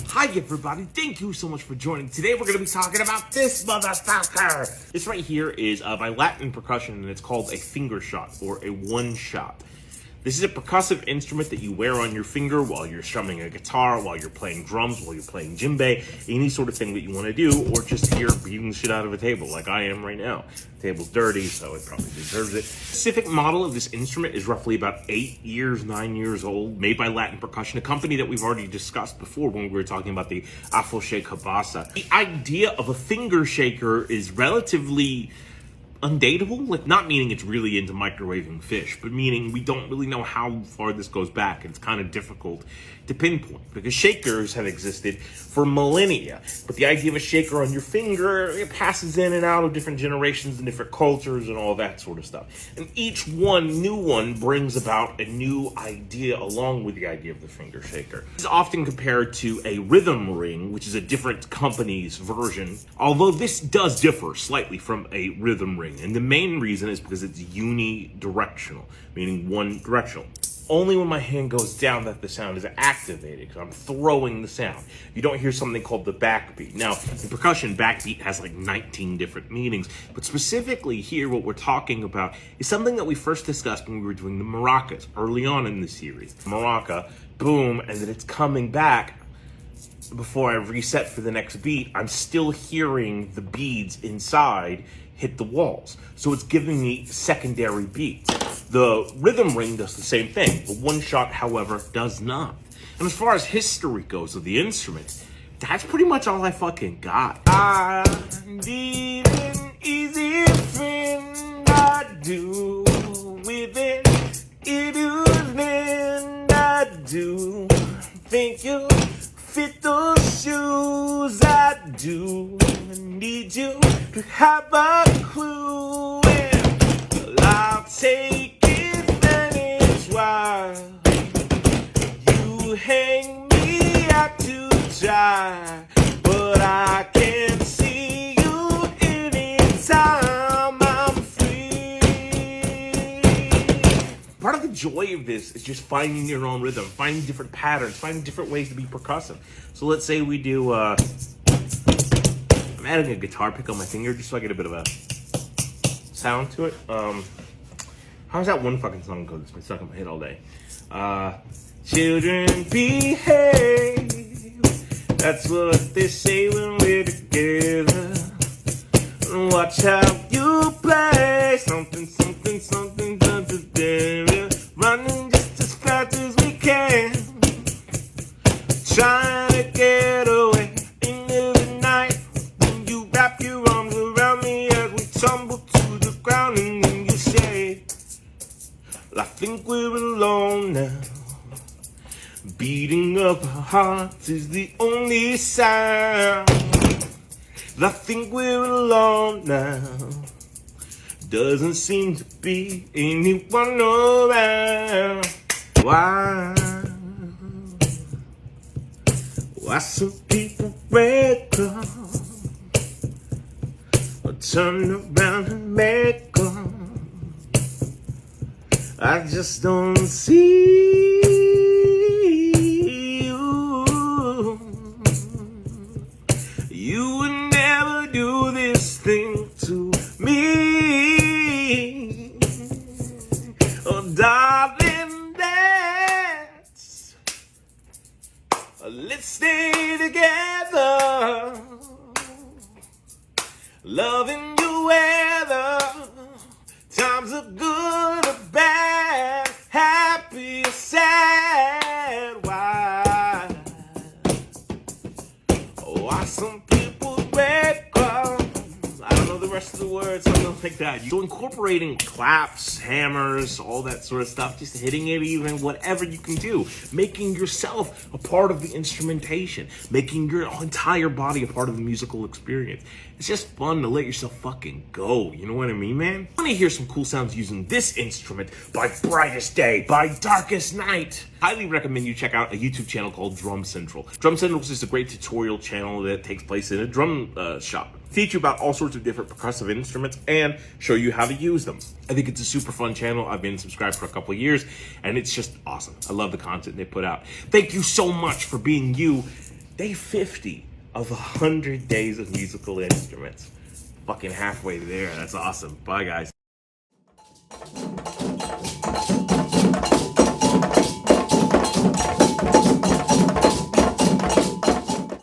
Hi everybody, thank you so much for joining. Today we're going to be talking about this motherfucker. This right here is by Latin percussion, and it's called a finger shot or a one shot. This is a percussive instrument that you wear on your finger while you're strumming a guitar, while you're playing drums, while you're playing djembe, any sort of thing that you want to do, or just here beating the shit out of a table like I am right now. The table's dirty, so it probably deserves it. The specific model of this instrument is roughly about 9 years old, made by Latin Percussion, a company that we've already discussed before when we were talking about the Afoxé Cabasa. The idea of a finger shaker is relatively undateable, like not meaning it's really into microwaving fish, but meaning we don't really know how far this goes back. It's kind of difficult to pinpoint because shakers have existed for millennia, but the idea of a shaker on your finger, it passes in and out of different generations and different cultures and all that sort of stuff, and each new one brings about a new idea along with the idea of the finger shaker. It's often compared to a rhythm ring, which is a different company's version, although this does differ slightly from a rhythm ring. And the main reason is because it's unidirectional, meaning one directional. Only when my hand goes down that the sound is activated, because I'm throwing the sound. You don't hear something called the backbeat. Now, in percussion, backbeat has like 19 different meanings, but specifically here, what we're talking about is something that we first discussed when we were doing the maracas early on in the series. Maraca, boom, and then it's coming back. Before I reset for the next beat, I'm still hearing the beads inside hit the walls. So it's giving me secondary beats. The rhythm ring does the same thing. The one shot, however, does not. And as far as history goes of the instrument, that's pretty much all I fucking got. I need an easy friend, I do. Within it and I do. Think you fit those shoes, I do. I need you to have a clue, and I'll take it any while. You hang me out to dry, but I can see you anytime I'm free. Part of the joy of this is just finding your own rhythm, finding different patterns, finding different ways to be percussive. So let's say we do, I'm adding a guitar pick on my finger just so I get a bit of a sound to it. How's that one fucking song go that's been stuck in my head all day? Children behave, that's what they say when we're together. Watch how you play, something, something, something, something, running just as fast as we can, trying to get away into the night. When you wrap your arms around me as we tumble to the ground, and then you say, I think we're alone now. Beating of our hearts is the only sound. I think we're alone now. Doesn't seem to be anyone around. Why some people break up or turn around and make up? I just don't see you. You would never do this thing to me. Oh, darling, let's stay together. Loving you whether times are good or bad, happy or sad. Why some people break up? I don't know the rest of the words, something like that. So incorporating claps, hammers, all that sort of stuff, just hitting it even, whatever you can do. Making yourself a part of the instrumentation. Making your entire body a part of the musical experience. It's just fun to let yourself fucking go. You know what I mean, man? I want to hear some cool sounds using this instrument by Brightest Day, by Darkest Night. Highly recommend you check out a YouTube channel called Drum Central. Drum Central is just a great tutorial channel that takes place in a drum shop. Teach you about all sorts of different percussive instruments and show you how to use them. I think it's a super fun channel. I've been subscribed for a couple of years and it's just awesome. I love the content they put out. Thank you so much for being you. Day 50 of 100 days of musical instruments. Fucking halfway there. That's awesome. Bye, guys.